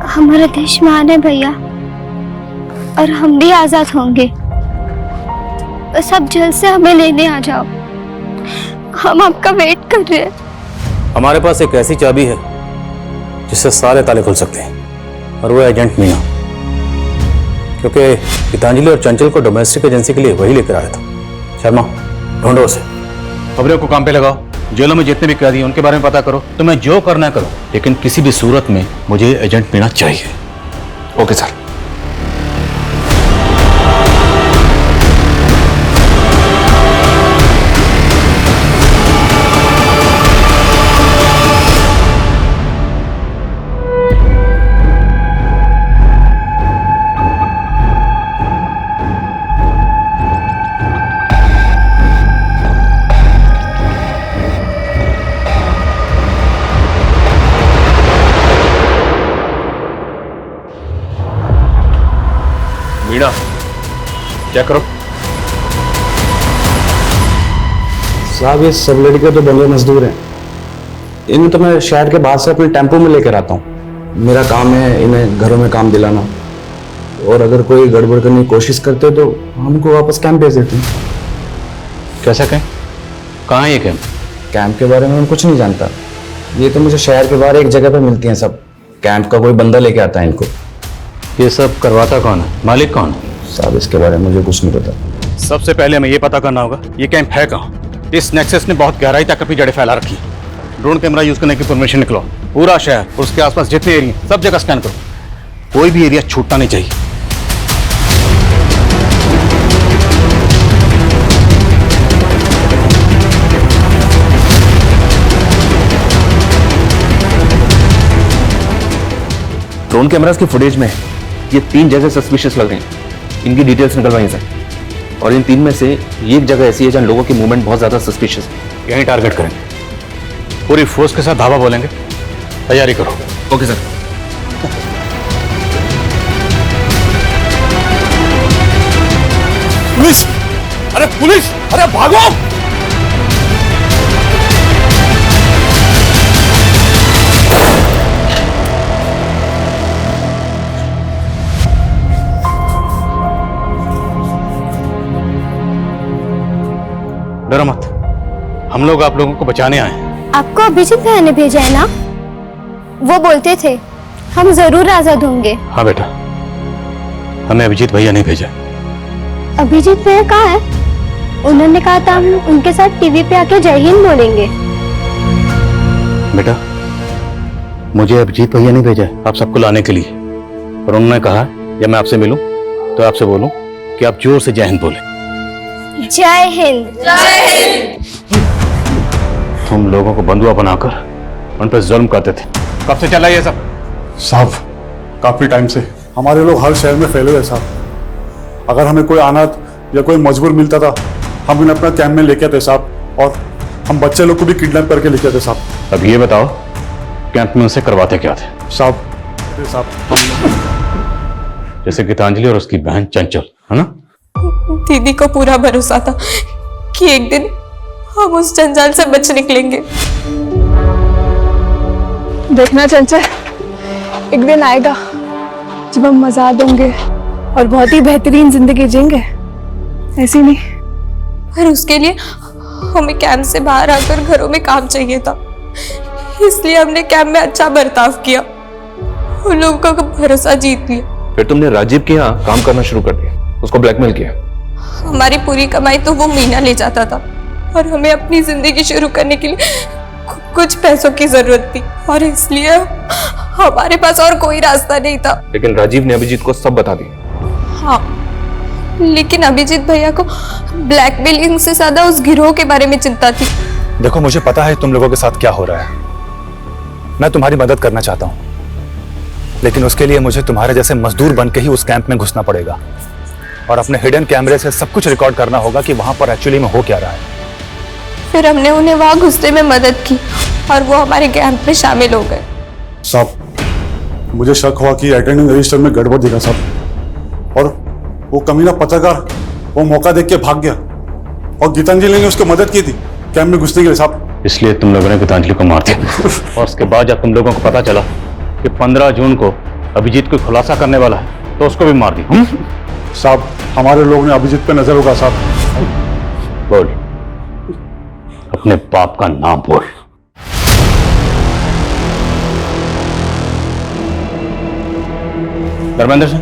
हमारा देश महान है भैया, और हम भी आजाद होंगे। बस आप जल्द से हमें लेने आ जाओ, हम आपका वेट कर रहे हैं। हमारे पास एक ऐसी चाबी है जिससे सारे ताले खुल सकते हैं, और वो एजेंट मीना। क्योंकि गीतांजलि और चंचल को डोमेस्टिक एजेंसी के लिए वही लेकर आया था। शर्मा, ढूंढो उसे। खबरों को काम पे लगाओ, जेलों में जितने भी कैदी हैं उनके बारे में पता करो। तुम्हें जो करना है करो, लेकिन किसी भी सूरत में मुझे एजेंट मीना चाहिए। Okay sir. मीना, चेक करो। साहब, ये सब लड़के तो बंगले मजदूर हैं। इन्हें तो मैं शहर के बाहर से अपने टेम्पो में लेकर आता हूँ। मेरा काम है इन्हें घरों में काम दिलाना, और अगर कोई गड़बड़ करने की कोशिश करते तो हमको वापस कैंप भेज देते हैं। कैसा कैंप? कहाँ है ये कैंप? कैंप के बारे में मैं कुछ नहीं जानता। ये तो मुझे शहर के बाहर एक जगह पे मिलती हैं सब। कैंप का कोई बंदा लेके आता है इनको। ये सब करवाता कौन है? मालिक कौन है? साहब, इसके बारे में मुझे कुछ नहीं पता। सबसे पहले हमें ये पता करना होगा ये कैंप है कहाँ। इस नेक्सस ने बहुत गहराई तक अपनी जड़ें फैला रखी। ड्रोन कैमरा यूज करने की परमिशन निकलो। पूरा शहर और उसके आसपास जितने एरिया सब जगह स्कैन करो। कोई भी एरिया छूटना नहीं चाहिए। ड्रोन कैमरास की फुटेज में ये 3 जगह सस्पिशियस लग रही हैं। इनकी डिटेल्स निकलवाई सर, और इन 3 में से एक जगह ऐसी है जहां लोगों की मूवमेंट बहुत ज्यादा सस्पिशियस है। यहीं टारगेट करेंगे। पूरी फोर्स के साथ धावा बोलेंगे। तैयारी करो। Okay sir. पुलिस! अरे पुलिस! अरे भागो! डरो मत, हम लोग आप लोगों को बचाने आए हैं। आपको अभिजीत भैया ने भेजा है ना? वो बोलते थे हम जरूर आजाद होंगे। हाँ बेटा, हमें अभिजीत भैया नहीं भेजा। अभिजीत भैया कहाँ है? उन्होंने कहा था हम उनके साथ टीवी पे आके जय हिंद बोलेंगे। बेटा, मुझे अभिजीत भैया नहीं भेजा है आप सबको लाने के लिए, और उन्होंने कहा जब मैं आपसे मिलूं तो आपसे बोलूं कि आप जोर से जय हिंद बोले। जय हिंद। जय हिंद। तुम लोगों को बंधुआ बनाकर उन पर जुल्म करते थे। कब से चला ये सब? साहब, काफी टाइम से हमारे लोग हर शहर में फैले हुए साहब। अगर हमें कोई अनाथ या कोई मजबूर मिलता था, हम उन्हें अपना कैंप में लेके आते साहब, और हम बच्चे लोग को भी किडनैप करके लेके आते साहब। अब ये बताओ कैंप में उनसे करवाते क्या थे? साहब जैसे गीतांजलि और उसकी बहन चंचल, है ना? दीदी को पूरा भरोसा था कि एक दिन हम उस जंजाल से बच निकलेंगे। देखना चंचल, एक दिन आएगा जब हम आजाद होंगे और बहुत ही बेहतरीन जिंदगी जिएंगे, ऐसी नहीं। पर उसके लिए हमें कैंप से बाहर आकर घरों में काम चाहिए था, इसलिए हमने कैंप में अच्छा बर्ताव किया, उन लोगों का भरोसा जीत लिया। फिर तुमने राजीव के यहाँ काम करना शुरू कर दिया, उसको ब्लैकमेल किया। हमारी पूरी कमाई तो वो मीना ले जाता था और हमें अपनी जिंदगी शुरू करने के लिए कुछ पैसों की जरूरत थी, और इसलिए हमारे पास और कोई रास्ता नहीं था। लेकिन राजीव ने अभिजीत को सब बता दिया। हाँ, लेकिन अभिजीत भैया को ब्लैकमेलिंग से ज्यादा उस गिरोह के बारे में चिंता थी। देखो, मुझे पता है तुम लोगों के साथ क्या हो रहा है। मैं तुम्हारी मदद करना चाहता हूँ, लेकिन उसके लिए मुझे तुम्हारे जैसे मजदूर बन के ही उस कैंप में घुसना पड़ेगा और अपने हिडन कैमरे से सब कुछ रिकॉर्ड करना होगा कि वहां पर एक्चुअली में हो क्या रहा है। फिर हमने उन्हें वहां घुसने में मदद की और वो हमारे कैंप में शामिल हो गए। साहब, मुझे शक हुआ कि अटेंडेंस रजिस्टर में गड़बड़ दिखा साहब, और वो कमीना पत्रकार वो मौका देख के भाग गया और गीतांजलि ने उसको मदद की थी कैंप में घुसने के लिए साहब। इसलिए तुम लोगों ने गीतांजलि को मार दिया और उसके बाद जब तुम लोगों को पता चला कि 15 जून को अभिजीत को खुलासा करने वाला है तो उसको भी मार दिया। साहब, हमारे लोग ने अभिजीत पे नजर होगा साहब। बोल, अपने बाप का नाम बोल। धर्मेंद्र सिंह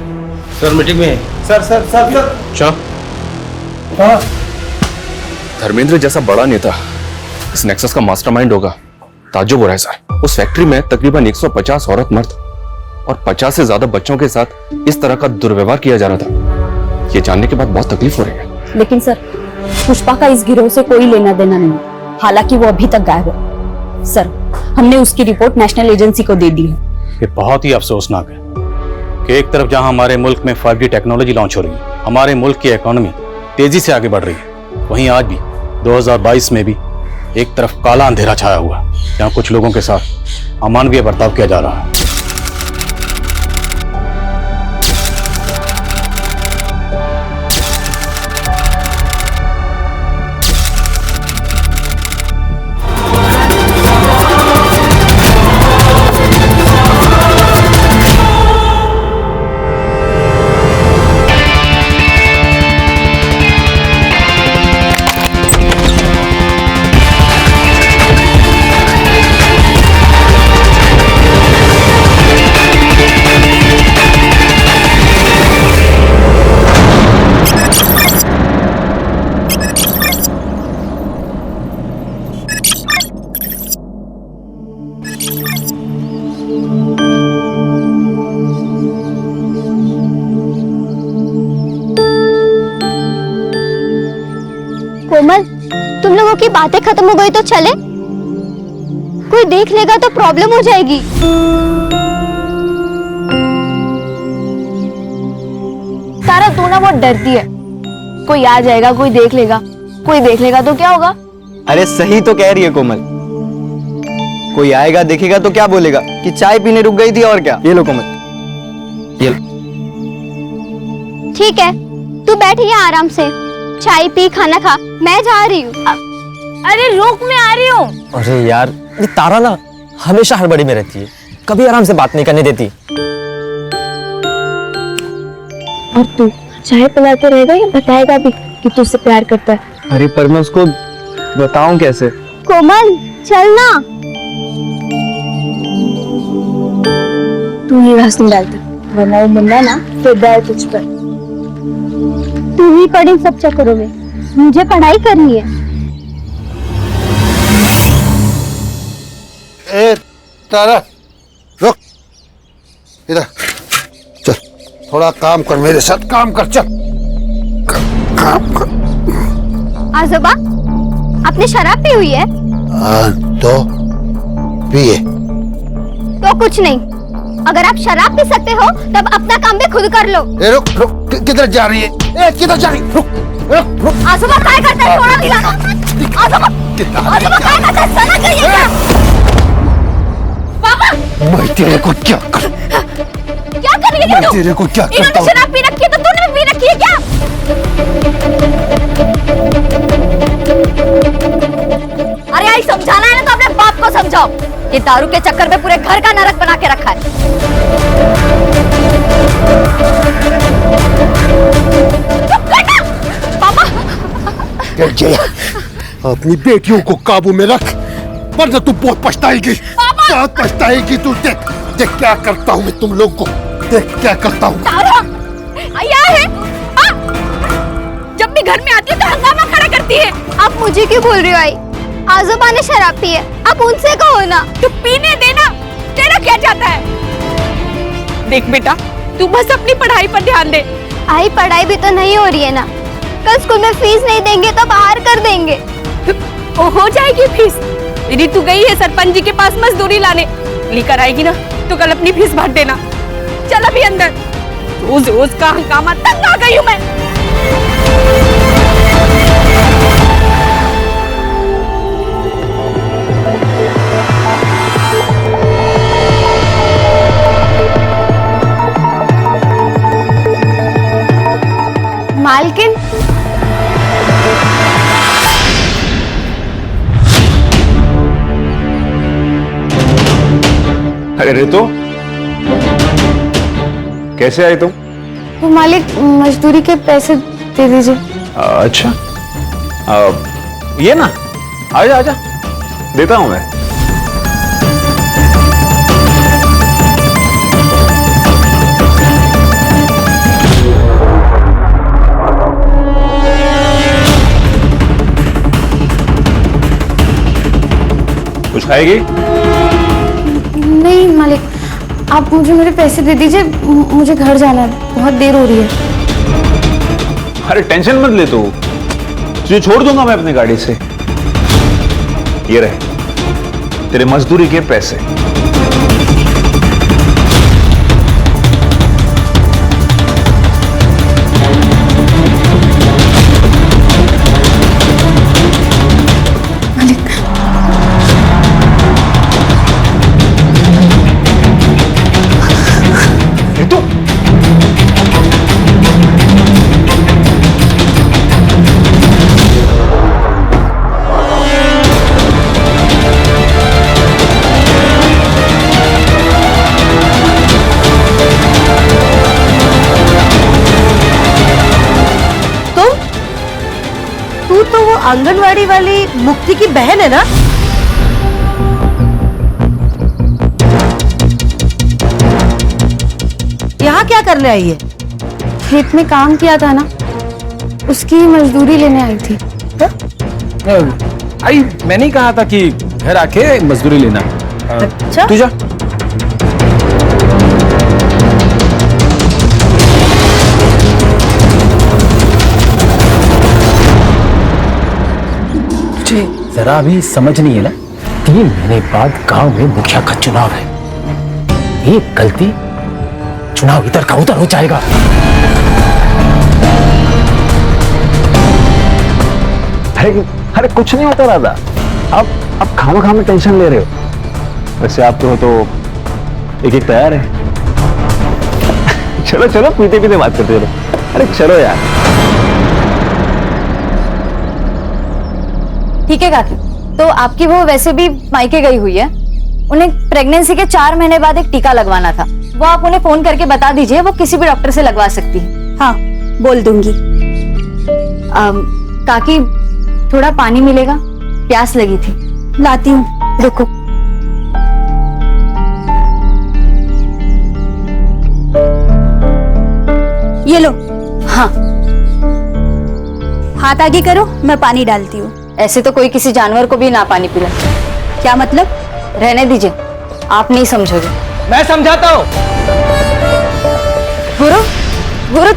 सर मीटिंग में है। सर चलो। धर्मेंद्र जैसा बड़ा नेता इस नेक्सस का मास्टरमाइंड होगा, ताज्जुब हो रहा है सर। उस फैक्ट्री में तकरीबन 150 औरत मर्द और 50 से ज्यादा बच्चों के साथ इस तरह का दुर्व्यवहार किया जा रहा था। ये जानने के बाद बहुत तकलीफ हो रही है। लेकिन सर, पुष्पा का इस गिरोह से कोई लेना देना नहीं, हालांकि वो अभी तक गायब है। सर, हमने उसकी रिपोर्ट नेशनल एजेंसी को दे दी है। ये बहुत ही अफसोसनाक है कि एक तरफ जहां हमारे मुल्क में 5G टेक्नोलॉजी लॉन्च हो रही है, हमारे मुल्क की इकोनॉमी तेजी से आगे बढ़ रही है, वहीं आज भी 2022 में भी एक तरफ काला अंधेरा छाया हुआ है, जहां कुछ लोगों के साथ अमानवीय बर्ताव किया जा रहा है। कोमल, तुम लोगों की बातें खत्म हो गई तो चले? कोई देख लेगा तो प्रॉब्लम हो जाएगी। तारा, तू ना बहुत डरती है। कोई आ जाएगा, कोई देख लेगा तो क्या होगा? अरे सही तो कह रही है कोमल, कोई आएगा देखेगा तो क्या बोलेगा कि चाय पीने रुक गई थी और क्या। ये लो कोमल, ये लो। ठीक है, तू बैठ यहाँ आराम से, चाय पी, खाना खा, मैं जा रही हूँ। अरे रुक, मैं आ रही हूँ। अरे यार, ये तारा ना हमेशा हड़बड़ी में रहती है, कभी आराम से बात नहीं करने देती। और तू चाय पिलाते रहेगा या बताएगा भी कि तू उससे प्यार करता है? अरे पर मैं उसको बताऊं कैसे? कोमल, चल ना। तू ही हंसने डालता, वरना वो मुन्ना ना फिदा है तुझ पर। तू ही पढ़ इन सब चक्करों में, मुझे पढ़ाई करनी है। ए तारा, रुक इधर, चल थोड़ा काम कर, मेरे साथ काम कर, चल काम कर। आजोबा, आपने शराब पी हुई है? तो पिए। तो कुछ नहीं, अगर आप शराब पी सकते हो तब अपना काम भी खुद कर लो। ए रुक रुक, किधर जा रही है? ए किधर जा रही? रुक रुक रुक। आजोबा क्या करते हैं? थोड़ा दिलाना। आजोबा क्या करते हैं? सना चाहिए क्या? पापा, मैं तेरे को क्या कर? क्या कर रही है? मैं तेरे को क्या करता हूँ? इन्होंने शराब पी रखी है तो तूने भी पी रखी है क्या? अरे आई, समझाना है ना तो अपने बाप को समझाओ। ये दारू के चक्कर में पूरे घर का नरक बना के रखा है। हो गया। अपनी बेटियों को काबू में रख, वरना तू बहुत पछताएगी। बहुत पछताएगी तू। देख देख क्या करता हूँ मैं तुम लोग को, देख क्या करता हूँ। क्या है? जब भी घर में आती है तो हंगामा खड़ा करती है। आप मुझे क्यों बोल रही हो आई? आजोबा ने शराब पी है, आप उनसे कहो ना। तू पीने देना, तेरा क्या जाता है? देख बेटा, तू बस अपनी पढ़ाई पर ध्यान दे। आई पढ़ाई भी तो नहीं हो रही है ना। कल स्कूल में फीस नहीं देंगे तो बाहर कर देंगे। ओ हो जाएगी फीस। यदि तू गई है सरपंच जी के पास मजदूरी लाने, लेकर आएगी ना तो कल अपनी फीस भर देना। चल अभी अंदर, रोज रोज का हंगामा, तंग आ गई हूँ मैं। मालकिन, अरे रितु, कैसे आई तुम? वो मालिक मजदूरी के पैसे दे दीजिए। अच्छा, ये ना, आजा आजा, देता हूं मैं। कुछ खाएगी? नहीं मालिक, आप मुझे मेरे पैसे दे दीजिए, मुझे घर जाना है, बहुत देर हो रही है। अरे टेंशन मत ले तू, तुझे छोड़ दूंगा मैं अपनी गाड़ी से। ये रहे तेरे मजदूरी के पैसे। आंगनवाड़ी वाली मुक्ति की बहन है ना? यहाँ क्या करने आई है? खेत में काम किया था ना, उसकी मजदूरी लेने आई थी। आई मैंने ही कहा था कि घर आके मजदूरी लेना। अच्छा? तू जा। जरा अभी समझ नहीं है ना, 3 महीने बाद गांव में मुखिया का चुनाव है। एक गलती, चुनाव इधर का उधर हो जाएगा। अरे कुछ नहीं होता राधा, आप खामा में टेंशन ले रहे हो। वैसे आप तो एक तैयार है। चलो चलो, पीते पीते बात करते रहो। अरे चलो यार। ठीक है काकी, तो आपकी वो वैसे भी मायके गई हुई है, उन्हें प्रेगनेंसी के 4 महीने बाद एक टीका लगवाना था। वो आप उन्हें फोन करके बता दीजिए, वो किसी भी डॉक्टर से लगवा सकती है। हाँ बोल दूंगी। काकी थोड़ा पानी मिलेगा, प्यास लगी थी। लाती हूँ, रुको। ये लो। हाँ, हाथ आगे करो, मैं पानी डालती हूँ। ऐसे तो कोई किसी जानवर को भी ना पानी पिला। क्या मतलब? रहने दीजिए, आप नहीं समझोगे। मैं समझाता हूँ। गुरु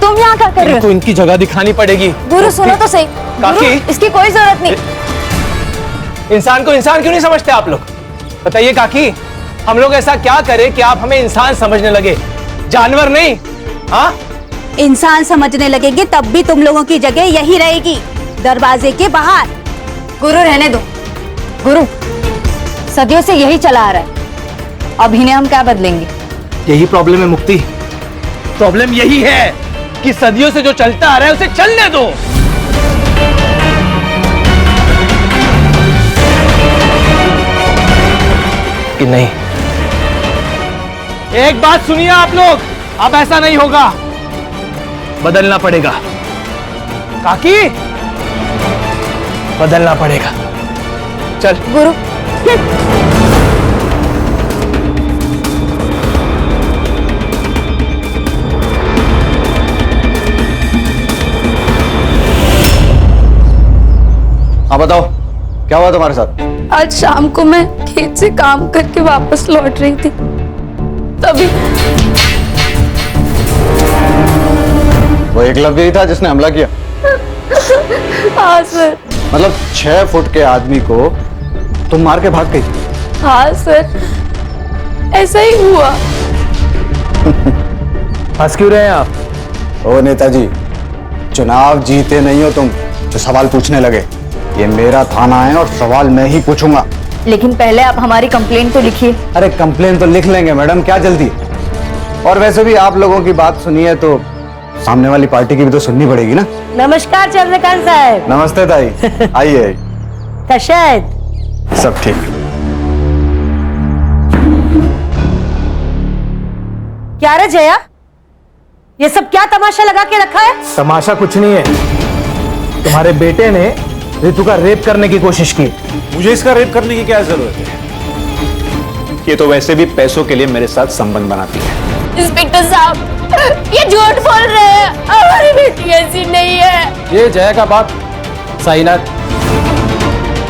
तुम यहाँ क्या कर रहे हो? तो इनकी जगह दिखानी पड़ेगी। गुरु सुनो तो सही। काकी, इसकी कोई जरूरत नहीं। इंसान को इंसान क्यों नहीं समझते आप लोग? बताइए काकी, हम लोग ऐसा क्या करें कि आप हमें इंसान समझने लगे, जानवर नहीं? हाँ, इंसान समझने लगेंगे तब भी तुम लोगों की जगह यही रहेगी, दरवाजे के बाहर। गुरु रहने दो। गुरु सदियों से यही चला आ रहा है, अब इन्हें हम क्या बदलेंगे? यही प्रॉब्लम है मुक्ति। प्रॉब्लम यही है कि सदियों से जो चलता आ रहा है उसे चलने दो। कि नहीं? एक बात सुनिए आप लोग, अब ऐसा नहीं होगा, बदलना पड़ेगा। काकी बदलना पड़ेगा। चल गुरु हाँ बताओ, क्या हुआ तुम्हारे साथ? आज शाम को मैं खेत से काम करके वापस लौट रही थी, तभी वो एकलव्य ही था जिसने हमला किया? हाँ सर। मतलब 6 फुट के आदमी को तुम मार के भाग गई? हाँ सर, ऐसा ही हुआ। हंस क्यों रहे हैं आप? ओ नेताजी, चुनाव जीते नहीं हो तुम जो सवाल पूछने लगे। ये मेरा थाना है और सवाल मैं ही पूछूंगा। लेकिन पहले आप हमारी कंप्लेंट तो लिखिए। अरे कंप्लेन तो लिख लेंगे मैडम, क्या जल्दी? और वैसे भी आप लोगों की बात सुनिए तो सामने वाली पार्टी की भी तो सुननी पड़ेगी ना। नमस्कार चंद्रकांत साहब। नमस्ते ताई, आइए। कशायत सब ठीक। क्या रे जया, ये सब क्या तमाशा लगा के रखा है? तमाशा कुछ नहीं है, तुम्हारे बेटे ने रितु का रेप करने की कोशिश की। मुझे इसका रेप करने की क्या जरूरत है? ये तो वैसे भी पैसों के लिए मेरे साथ संबंध बनाती है। इंस्पेक्टर साहब, ये झूठ बोल रहे हैं, हमारी बेटी ऐसी नहीं है। ये जया का बाप साईनाथ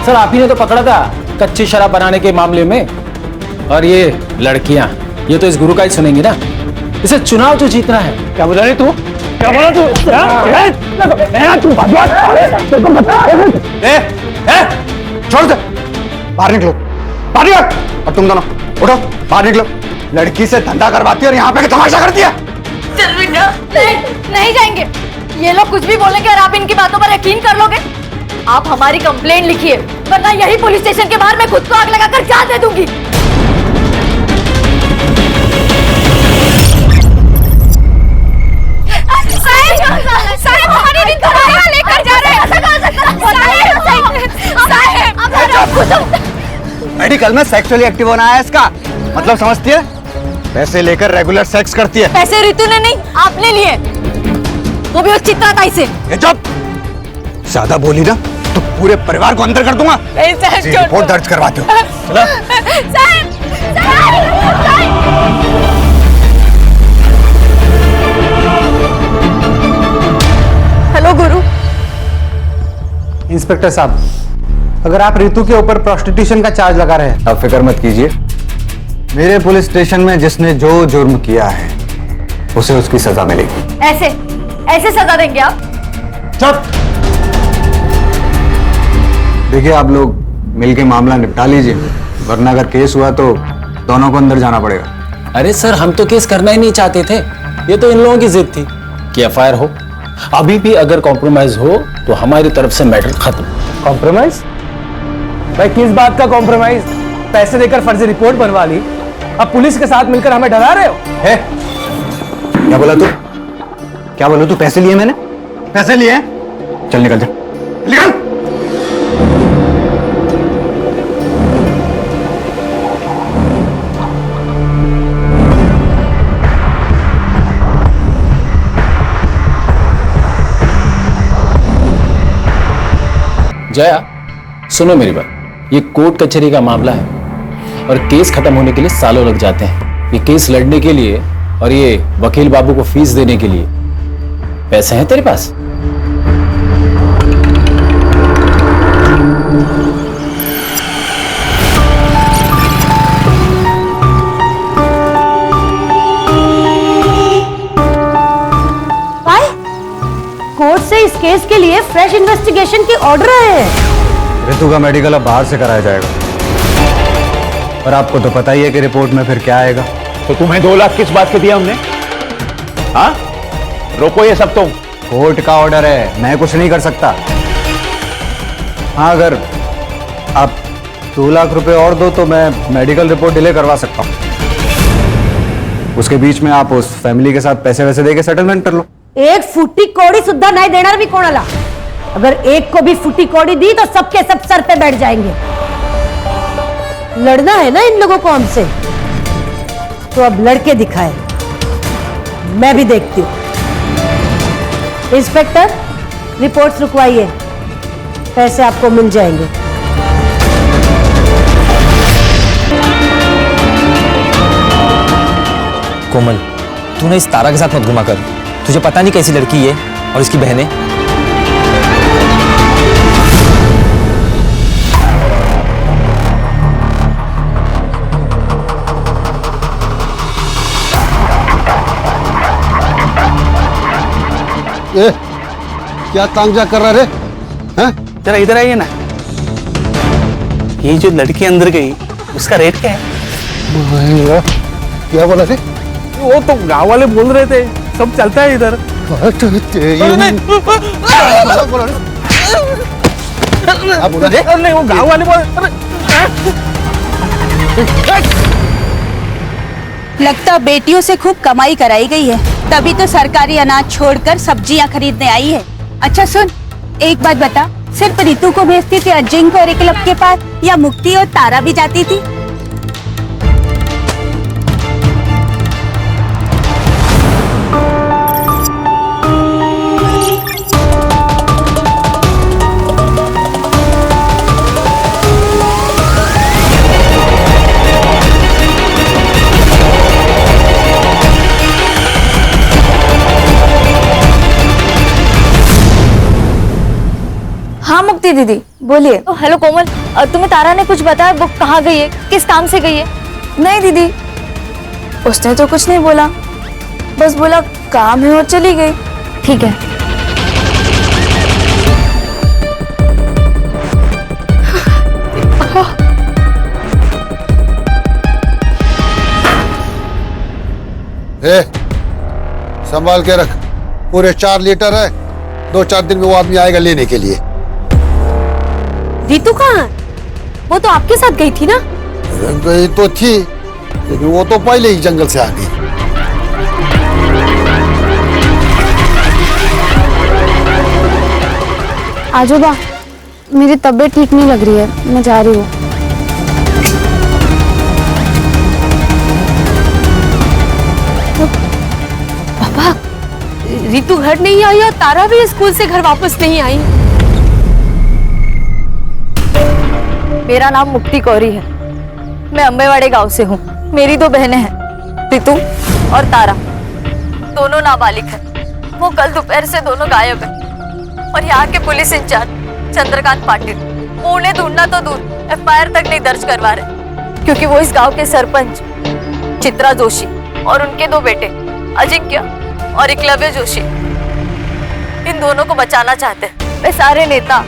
सर, आप ही ने तो पकड़ा था कच्ची शराब बनाने के मामले में। और ये लड़कियां, ये तो इस गुरु का ही सुनेंगी ना। इसे चुनाव तो जीतना है। क्या बोला रे तू? क्या बोला तू? छोड़ दे, बाहर निकलो, बाहर निकलो। और तुम दोनों उठो, बाहर निकलो। लड़की से धंधा करवाती है और यहाँ पे तमाशा करती है। चल बेटा, नहीं जाएंगे। ये लोग कुछ भी बोलेंगे और आप इनकी बातों पर यकीन कर लोगे? आप हमारी कंप्लेंट लिखिए, वरना यही पुलिस स्टेशन के बाहर मैं खुद को आग लगाकर जान दे दूंगी। साहब, हमारी रितु को यहाँ लेकर जा रहे हैं। मेडिकल में सेक्सुअली एक्टिव होना है इसका मतलब, समझती है? पैसे लेकर रेगुलर सेक्स करती है। पैसे रितु ने नहीं, आपने लिए, वो भी उस चित्राताई से। ये चुप, ज्यादा बोली ना तो पूरे परिवार को अंदर कर दूंगा। रिपोर्ट दर्ज करवाते हो। हेलो गुरु। इंस्पेक्टर साहब, अगर आप रितु के ऊपर प्रोस्टिट्यूशन का चार्ज लगा रहे हैं, आप फिक्र मत कीजिए। मेरे पुलिस स्टेशन में जिसने जो जुर्म किया है उसे उसकी सजा मिलेगी। ऐसे सजा देंगे आप? चुप। देखिए, आप लोग मिलके मामला निपटा लीजिए, वरना अगर केस हुआ तो दोनों को अंदर जाना पड़ेगा। अरे सर, हम तो केस करना ही नहीं चाहते थे। ये तो इन लोगों की जिद थी कि एफआईआर हो। अभी भी अगर कॉम्प्रोमाइज हो तो हमारी तरफ से मैटर खत्म। कॉम्प्रोमाइज? भाई किस बात का कॉम्प्रोमाइज? पैसे देकर फर्जी रिपोर्ट बनवा ली, अब पुलिस के साथ मिलकर हमें डरा रहे हो? है? क्या बोला तू? क्या बोला तू? पैसे लिए मैंने? पैसे लिए? चल निकल जा, निकल। जया, सुनो मेरी बात। ये कोर्ट कचहरी का मामला है और केस खत्म होने के लिए सालों लग जाते हैं। ये केस लड़ने के लिए और ये वकील बाबू को फीस देने के लिए पैसे हैं तेरे पास? कोर्ट से इस केस के लिए फ्रेश इन्वेस्टिगेशन की ऑर्डर है। रितु का मेडिकल अब बाहर से कराया जाएगा और आपको तो पता ही है कि रिपोर्ट में फिर क्या आएगा। तो तुम्हें 2 लाख किस बात के दिया हमने? हाँ, रोको ये सब। तुम कोर्ट का ऑर्डर है, मैं कुछ नहीं कर सकता। हाँ, अगर आप 2 लाख रुपए और दो तो मैं मेडिकल रिपोर्ट डिले करवा सकता हूँ। उसके बीच में आप उस फैमिली के साथ पैसे वैसे देके सेटलमेंट कर लो। एक फुट्टी कौड़ी सुद्धा नहीं देना भी कौन अला। अगर एक को भी फुट्टी कौड़ी दी तो सबके सब सर पे बैठ जाएंगे। लड़ना है ना इन लोगों को हमसे, तो अब लड़के दिखाए, मैं भी देखती हूं। इंस्पेक्टर, रिपोर्ट्स रुकवाइए। पैसे आपको मिल जाएंगे। कोमल, तू ना इस तारा के साथ मत घुमा कर। तुझे पता नहीं कैसी लड़की है और इसकी बहनें। ए, क्या तांजा कर रहा रे? हैं? जरा इधर आइए ना। ये जो लड़की अंदर गई उसका रेट क्या है? क्या बोला थे? वो तो गांव वाले बोल रहे थे, सब चलता है इधर। नहीं, वो गांव वाले बोल। लगता बेटियों से खूब कमाई कराई गई है, तभी तो सरकारी अनाज छोड़कर सब्जियां खरीदने आई है। अच्छा सुन, एक बात बता, सिर्फ रितु को भेजती थी अजिंक्य और एकलव के पास, या मुक्ति और तारा भी जाती थी? हाँ मुक्ति दीदी बोलिए। हेलो कोमल, तुम्हें तारा ने कुछ बताया? वो कहाँ गई है, किस काम से गई है? नहीं दीदी, उसने तो कुछ नहीं बोला, बस बोला काम है और चली गई। ठीक है। ए, संभाल के रख, पूरे 4 लीटर है, 2-4 दिन में वो आदमी आएगा लेने के लिए। रितु कहाँ है? वो तो आपके साथ गई थी ना? गई तो थी, लेकिन वो तो पहले ही जंगल से आ गई। आजोबा, मेरी तबीयत ठीक नहीं लग रही है, मैं जा रही हूँ। पापा, रितु घर नहीं आई और तारा भी स्कूल से घर वापस नहीं आई। मेरा नाम मुक्ति कौरी है, मैं अम्बेवाड़े गांव से हूँ। मेरी 2 बहनें हैं, रितु और तारा, दोनों नाबालिग हैं। वो कल दोपहर से दोनों गायब हैं और यहाँ के पुलिस इंचार्ज चंद्रकांत पाटिल वो उन्हें ढूंढना तो दूर FIR तक नहीं दर्ज करवा रहे, क्योंकि वो इस गांव के सरपंच चित्रा जोशी और उनके 2 बेटे अजिंक्य और एकलव्य जोशी, इन दोनों को बचाना चाहते हैं। मैं सारे नेता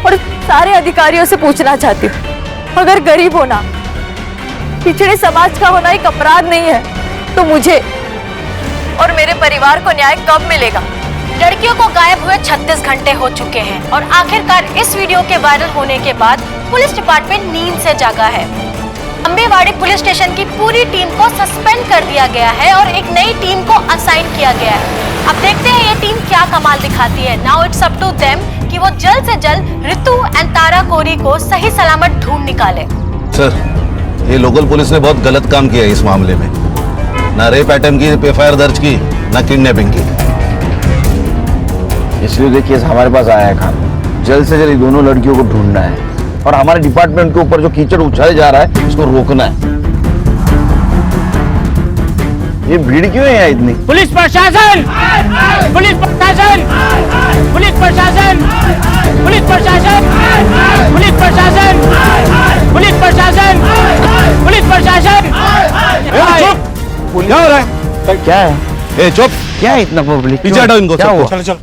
और सारे अधिकारियों से पूछना चाहती हूँ, अगर गरीब होना, पिछड़े समाज का होना एक अपराध नहीं है, तो मुझे और मेरे परिवार को न्याय कब मिलेगा? लड़कियों को गायब हुए 36 घंटे हो चुके हैं और आखिरकार इस वीडियो के वायरल होने के बाद पुलिस डिपार्टमेंट नींद से जागा है। अम्बेवाड़ी पुलिस स्टेशन की पूरी टीम को सस्पेंड कर दिया गया है और एक नई टीम को असाइन किया गया है। अब देखते हैं ये टीम क्या कमाल दिखाती है। Now it's up to them कि वो जल्द से जल्द रितु एंड तारा कोरी को सही सलामत ढूंढ निकाले। सर, ये लोकल पुलिस ने बहुत गलत काम किया इस मामले में। ना रेप अटेम्प्ट की FIR दर्ज की, ना किडनैपिंग की। इसलिए देखिए हमारे पास आया है काम, जल्द से जल्द दोनों लड़कियों को ढूंढना है और हमारे डिपार्टमेंट के ऊपर जो कीचड़ उछाले जा रहा है इसको रोकना है। ये भीड़ क्यों है यहाँ इतनी? पुलिस प्रशासन, पुलिस प्रशासन, पुलिस प्रशासन, पुलिस प्रशासन, पुलिस प्रशासन, पुलिस प्रशासन, पुलिस प्रशासन। क्या हो रहा है? क्या है? ए चुप! क्या है इतना पब्लिक? पीछे हटाओ इनको। क्या हुआ? चलो चलो।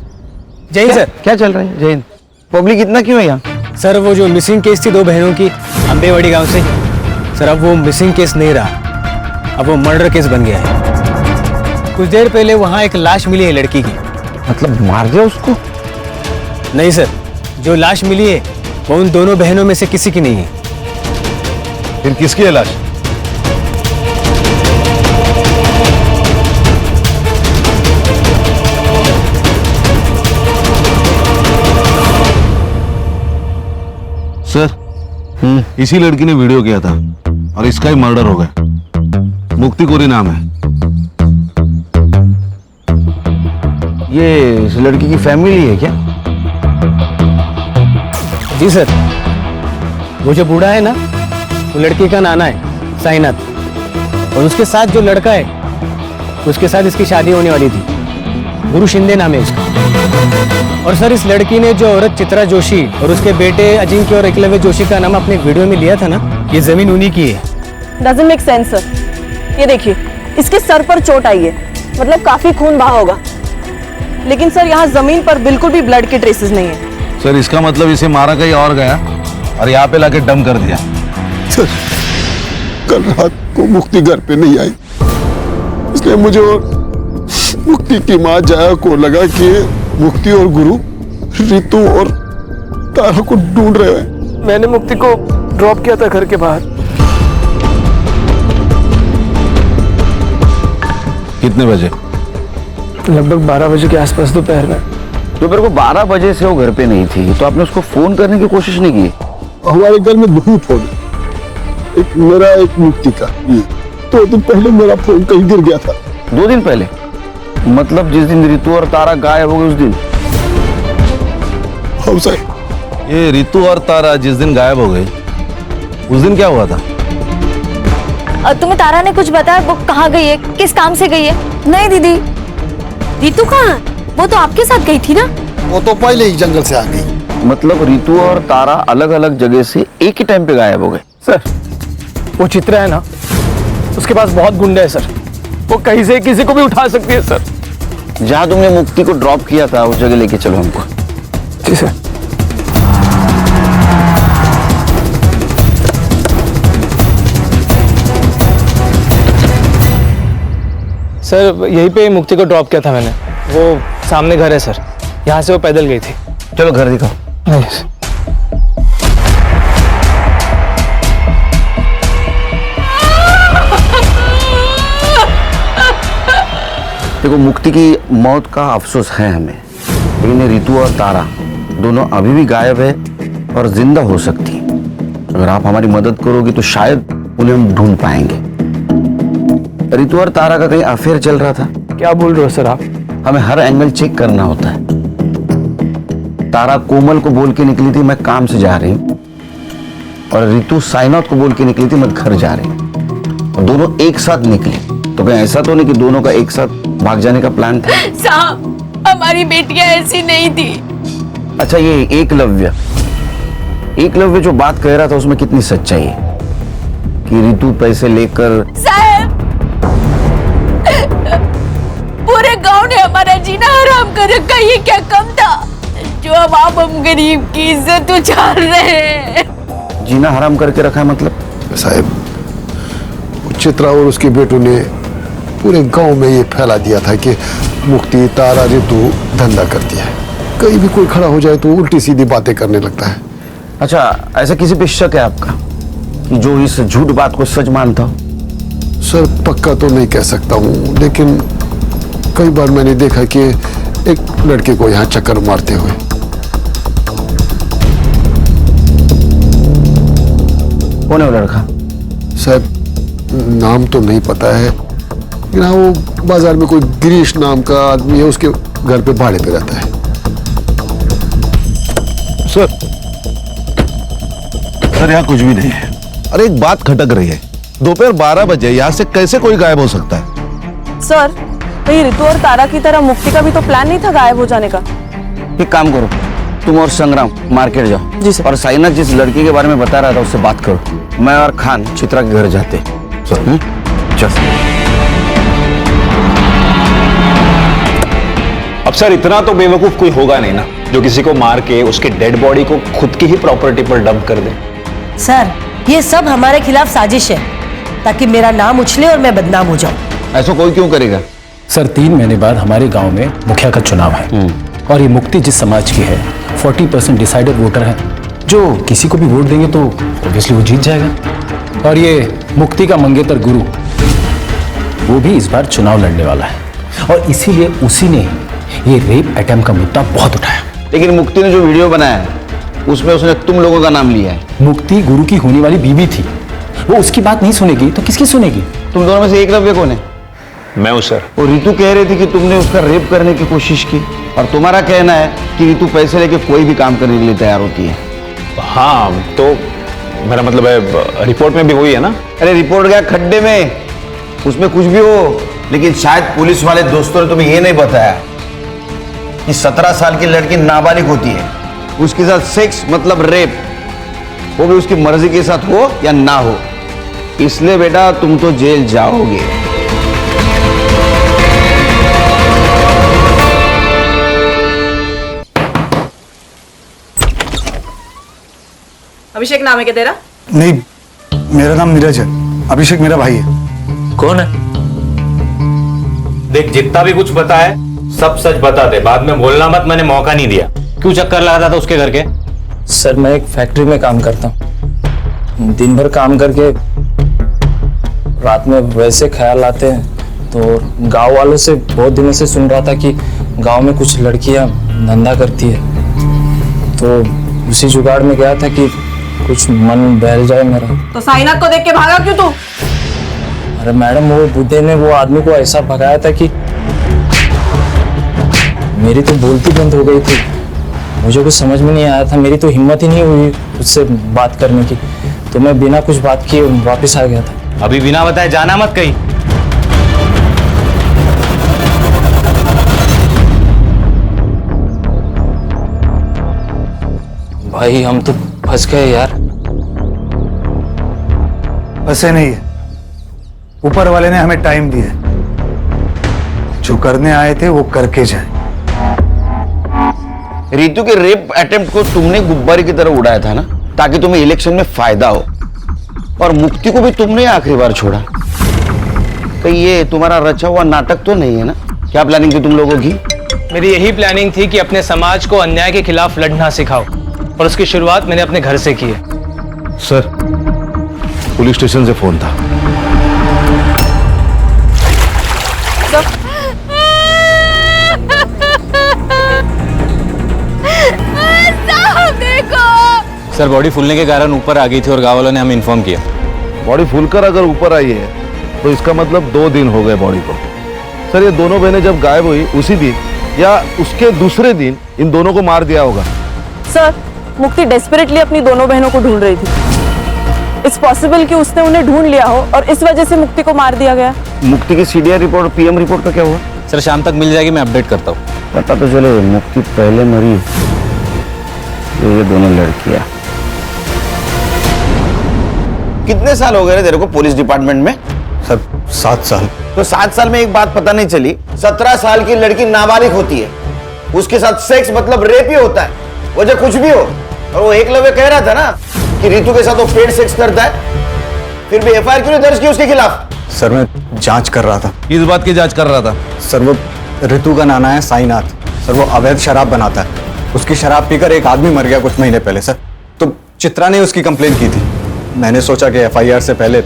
जय हिंद सर। क्या चल रहा है? जय हिंद। पब्लिक इतना क्यों है यहाँ? सर वो जो मिसिंग केस थी 2 बहनों की अम्बेवाड़ी गांव से, सर अब वो मिसिंग केस नहीं रहा, अब वो मर्डर केस बन गया है। कुछ देर पहले वहाँ एक लाश मिली है लड़की की। मतलब मार दिया उसको? नहीं सर, जो लाश मिली है वो उन दोनों बहनों में से किसी की नहीं है। फिर किसकी है लाश? सर, इसी लड़की ने वीडियो किया था और इसका ही मर्डर हो गया। मुक्ति कोरी नाम है। ये इस लड़की की फैमिली है क्या? जी सर। वो जो बूढ़ा है ना, वो लड़की का नाना है साईनाथ, और उसके साथ जो लड़का है उसके साथ इसकी शादी होने वाली थी। गुरु शिंदे नाम है उसका। और सर, इस लड़की ने जो औरत चित्रा जोशी और उसके बेटे अजिंक्य और एकलव्य जोशी का नाम अपने वीडियो में लिया था ना, ये जमीन उन्हीं की है। Doesn't make sense sir. ये देखिए, इसके सर पर चोट आई है, मतलब काफी खून बहा होगा, लेकिन सर यहाँ जमीन पर बिल्कुल भी ब्लड के ट्रेसेस नहीं है। सर इसका मतलब इसे मारा कहीं और गया और यहाँ पे लाके डम कर दिया। सर कल रात को मुक्ति घर पे नहीं आई, इसलिए मुझे और मुक्ति की माँ जया को लगा कि मुक्ति और गुरु रितु और तारा को ढूंढ रहे हैं। मैंने मुक्ति को ड्रॉप किया था घर के बाहर। कितने बजे? लगभग 12 बजे के आसपास दोपहर में। दोपहर को 12 बजे से वो घर पे नहीं थी, तो आपने उसको फोन करने की कोशिश नहीं की? हमारे घर में 2 फोन है, एक मेरा एक मुक्ति का। 2 दिन पहले मेरा फोन कहीं गिर गया था। 2 दिन पहले? मतलब जिस दिन रितु और तारा गायब हो गए उस दिन? हाँ सर। ये रितु और तारा जिस दिन गायब हो गई, उस दिन क्या हुआ था? तुम्हें तारा ने कुछ बताया? वो कहाँ गई है, किस काम से गई है? नहीं दीदी, रितु कहाँ? वो तो आपके साथ गई थी ना। वो तो पहले ही जंगल से आ गई। मतलब रितु और तारा अलग अलग जगह से एक ही टाइम पे गायब हो गए? सर, वो चित्रा है ना, उसके पास बहुत गुंडे हैं सर, वो कहीं से किसी को भी उठा सकती है सर। जहां तुमने मुक्ति को ड्रॉप किया था उस जगह लेके चलो हमको। जी सर। सर यहीं पे मुक्ति को ड्रॉप किया था मैंने, वो सामने घर है सर, यहाँ से वो पैदल गई थी। चलो घर दिखाओ। देखो, मुक्ति की मौत का अफसोस है हमें, लेकिन रितु और तारा दोनों अभी भी गायब है और जिंदा हो सकती। अगर आप हमारी मदद करोगे तो शायद उन्हें हम ढूंढ पाएंगे। रितु और तारा का कहीं अफेयर चल रहा था? क्या बोल रहे हो सर आप? हमें हर एंगल चेक करना होता है। तारा कोमल को बोल के निकली थी मैं काम से जा रही हूँ, और रितु साईनाथ को बोल के निकली थी मैं घर जा रही हूँ, और दोनों एक साथ निकली। तो कहीं ऐसा तो नहीं कि दोनों का एक साथ भाग जाने का प्लान था? साहब, हमारी बेटियां ऐसी नहीं थी। अच्छा, ये एकलव्य जो बात कह रहा था उसमें कितनी सच्चाई है कि रितु पैसे लेकर? साहब, पूरे गांव ने हमारा जीना हराम कर रखा, ये क्या कम था जो अब आप हम गरीब की इज्जत उछाल रहे हैं? जीना हराम करके रखा है मतलब? साहब, चित्रा और उसके बेटों ने पूरे गांव में ये फैला दिया था कि मुक्ति तारा रितु धंधा करती है। कहीं भी कोई खड़ा हो जाए तो उल्टी सीधी बातें करने लगता है। अच्छा, ऐसा किसी पे शक है आपका कि जो इस झूठ बात को सच मानता हो? सर पक्का तो नहीं कह सकता हूँ, लेकिन कई बार मैंने देखा कि एक लड़के को यहाँ चक्कर मारते हुए। कौन है वो लड़का? साहब नाम तो नहीं पता है, लेकिन हाँ वो बाजार में कोई गिरीश नाम का आदमी है, उसके घर पे भाड़े पे रहता है। सर यहाँ कुछ भी नहीं है। अरे एक बात खटक रही है, दोपहर 12 बजे यहाँ से कैसे कोई गायब हो सकता है? सर, कहीं रितु और तारा की तरह मुक्ति का भी तो प्लान नहीं था गायब हो जाने का? एक काम करो, तुम और संग्राम मार्केट जाओ। जी सर। और साईनाथ जिस लड़की के बारे में बता रहा था उससे बात करो। मैं और खान चित्रा के घर जाते। चल। अब सर इतना तो बेवकूफ कोई होगा नहीं ना जो किसी को मार के उसके डेड बॉडी को खुद की ही प्रॉपर्टी पर डंप कर दे। सर, ये सब हमारे खिलाफ साजिश है ताकि मेरा नाम उछले और मैं बदनाम हो जाऊं। ऐसा कोई क्यों करेगा? सर 3 महीने बाद हमारे गांव में मुखिया का चुनाव है, और ये मुक्ति जिस समाज की है 40% डिसाइडेड वोटर है, जो किसी को भी वोट देंगे तो ऑब्वियसली वो जीत जाएगा। और ये मुक्ति का मंगेतर गुरु, वो भी इस बार चुनाव लड़ने वाला है, और इसीलिए उसी ने ये रेप अटेम्प्ट का मुद्दा बहुत उठाया। लेकिन मुक्ति ने जो वीडियो बनाया है उसमें उसने तुम लोगों का नाम लिया है। मुक्ति गुरु की होने वाली बीवी थी, वो उसकी बात नहीं सुनेगी तो किसकी सुनेगी? तुम दोनों में से एकलव्य कौन है? मैं हूं सर। और रितु कह रही थी कि तुमने उसका रेप करने की कोशिश की, और तुम्हारा कहना है कि रितु पैसे लेके कोई भी काम करने के लिए तैयार होती है। हाँ तो मेरा मतलब है रिपोर्ट में भी वही है ना। अरे रिपोर्ट गया खड्डे में, उसमें कुछ भी हो, लेकिन शायद पुलिस वाले दोस्तों ने तुम्हें ये नहीं बताया कि 17 साल की लड़की नाबालिग होती है, उसके साथ सेक्स मतलब रेप, वो भी उसकी मर्जी के साथ हो या ना हो। इसलिए बेटा तुम तो जेल जाओगे। अभिषेक नाम है क्या तेरा? नहीं, मेरा नाम नीरज है, अभिषेक मेरा भाई है। कौन है? देख, जितना भी कुछ बता है सब सच बता दे, बाद में बोलना मत, मैंने मौका नहीं दिया। क्यों चक्कर लगा रहा था उसके घर के? सर मैं एक फैक्ट्री में काम करता हूँ, दिन भर काम करके रात में वैसे ख्याल आते हैं, तो गांव वालों से बहुत दिनों से सुन रहा था कि गांव में कुछ लड़कियां धंधा करती है, तो उसी जुगाड़ में गया था कि कुछ मन बहल जाए मेरा। तो साइनाथ को देख के भागा क्यों तू? अरे मैडम, वो बुड्ढे ने वो आदमी को ऐसा भगाया था कि मेरी तो बोलती बंद हो गई थी। मुझे कुछ समझ में नहीं आया था, मेरी तो हिम्मत ही नहीं हुई उससे बात करने की, तो मैं बिना कुछ बात किए वापस आ गया था। अभी बिना बताए जाना मत कहीं। भाई हम तो फंस गए यार। ऐसे नहीं है, ऊपर वाले ने हमें टाइम दिया, जो करने आए थे वो करके जाए। रितु के रेप अटेम्प्ट को तुमने गुब्बारे की तरह उड़ाया था ना, ताकि तुम्हें इलेक्शन में फायदा हो, और मुक्ति को भी तुमने आखिरी बार छोड़ा। कहीं ये तुम्हारा रचा हुआ नाटक तो नहीं है ना? क्या प्लानिंग थी तुम लोगों की? मेरी यही प्लानिंग थी कि अपने समाज को अन्याय के खिलाफ लड़ना सिखाओ, और उसकी शुरुआत मैंने अपने घर से की है। सर, पुलिस स्टेशन से फोन था। सर बॉडी फूलने के कारण ऊपर आ गई थी और गांव वालों ने हमें इन्फॉर्म किया। बॉडी फूलकर अगर ऊपर आई है तो इसका मतलब 2 दिन हो गए बॉडी को। सर, ये दोनों बहनें जब गायब हुई उसी दिन या उसके दूसरे दिन इन दोनों को मार दिया होगा। सर, मुक्ति डेस्परेटली अपनी दोनों बहनों को ढूंढ रही थी। इट्स पॉसिबल कि उसने उन्हें ढूंढ लिया हो और इस वजह से मुक्ति को मार दिया गया। मुक्ति की सीडीआर रिपोर्ट, पीएम रिपोर्ट का क्या हुआ? सर शाम तक मिल जाएगी, मैं अपडेट करता हूँ। पता तो चले मुक्ति पहले मरी, ये दोनों लड़कियां। कितने साल हो गए तेरे को पुलिस डिपार्टमेंट में? सर 7 साल। तो 7 साल में एक बात पता नहीं चली, 17 साल की लड़की नाबालिग होती है, उसके साथ सेक्स मतलब रेप ही होता है, वजह कुछ भी हो। और वो एकलव्य कह रहा था ना कि रितु के साथ वो पेड सेक्स करता है, फिर भी एफआईआर क्यों नहीं दर्ज की उसके खिलाफ? सर मैं जांच कर रहा था। किस बात की जांच कर रहा था? सर वो रितु का नाना है साईनाथ, सर वो अवैध शराब बनाता है, उसकी शराब पीकर एक आदमी मर गया कुछ महीने पहले सर, तो चित्रा ने उसकी कंप्लेन की थी। मैंने सोचा कि एफआईआर से पहले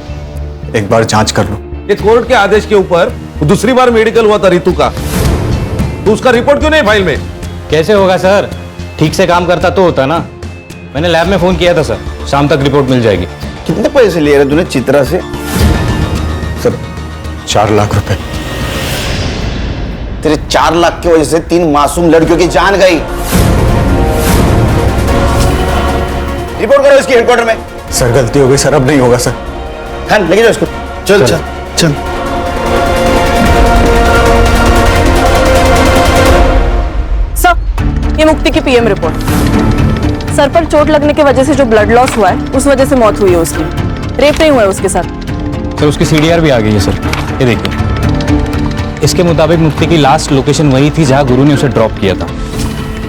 एक बार जांच कर लूं। ये कोर्ट के आदेश के ऊपर दूसरी बार मेडिकल हुआ था रितु का, तो उसका रिपोर्ट क्यों नहीं फाइल में? कैसे होगा सर, ठीक से काम करता तो होता ना। मैंने लैब में फोन किया था सर, शाम तक रिपोर्ट मिल जाएगी। कितने पैसे लिए रहे तूने चित्रा से? सर 4 लाख रुपए। तेरे 4 लाख की वजह से 3 मासूम लड़कियों की जान गई। रिपोर्ट करो इसकी हेडक्वार्टर में। सर गलती हो गई सर, अब नहीं होगा सर। हाँ लेके जाओ इसको। चल चल चल। सर, ये मुक्ति की पीएम रिपोर्ट। सर पर चोट लगने की वजह से जो ब्लड लॉस हुआ है, उस वजह से मौत हुई है उसकी। रेप नहीं हुआ है उसके साथ। सर उसकी सीडीआर भी आ गई है सर, ये देखिए। इसके मुताबिक मुक्ति की लास्ट लोकेशन वही थी जहां गुरु ने उसे ड्रॉप किया था,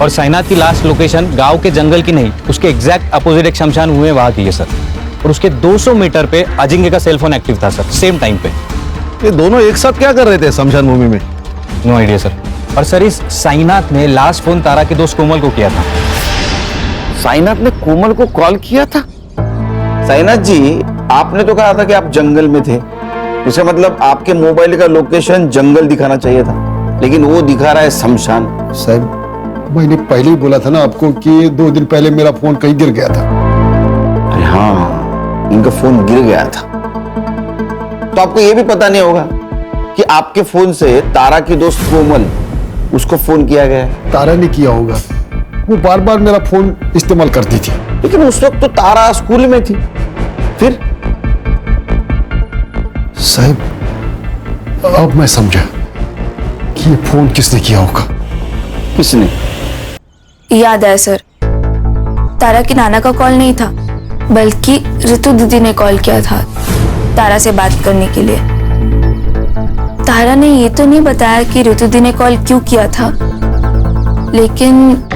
और साईनाथ की लास्ट लोकेशन गांव के जंगल की नहीं, उसके एग्जैक्ट अपोजिट एक शमशान हुए वहां की है सर। और उसके 200 मीटर पे अजिंक्य का सेलफोन एक्टिव था सर, सेम टाइम पे। ये दोनों एक साथ क्या कर रहे थे शमशान भूमि में? No idea sir. और सर इस साईनाथ ने लास्ट फोन तारा के दोस्त कोमल को किया था। साईनाथ ने कोमल को कॉल किया था? साईनाथ जी, आपने तो कहा था कि आप जंगल में थे, इसका मतलब आपके मोबाइल का लोकेशन जंगल दिखाना चाहिए था, लेकिन वो दिखा रहा है शमशान। साहब मैंने पहले ही बोला था ना आपको कि 2 दिन पहले मेरा फोन कहीं गिर गया था। अरे हाँ, इनका फोन गिर गया था। तो आपको ये भी पता नहीं होगा कि आपके फोन से तारा की दोस्त कोमल, उसको फोन किया गया है। तारा ने किया होगा, वो बार बार मेरा फोन इस्तेमाल करती थी। लेकिन उस वक्त तो तारा स्कूल में थी। फिर साहब अब मैं समझा कि ये फोन किसने किया होगा। किसने? याद है सर, तारा की नाना का कॉल नहीं था, बल्कि ऋतु दीदी ने कॉल किया था तारा से बात करने के लिए। तारा ने ये तो नहीं बताया कि ऋतु दी ने कॉल क्यों किया था, लेकिन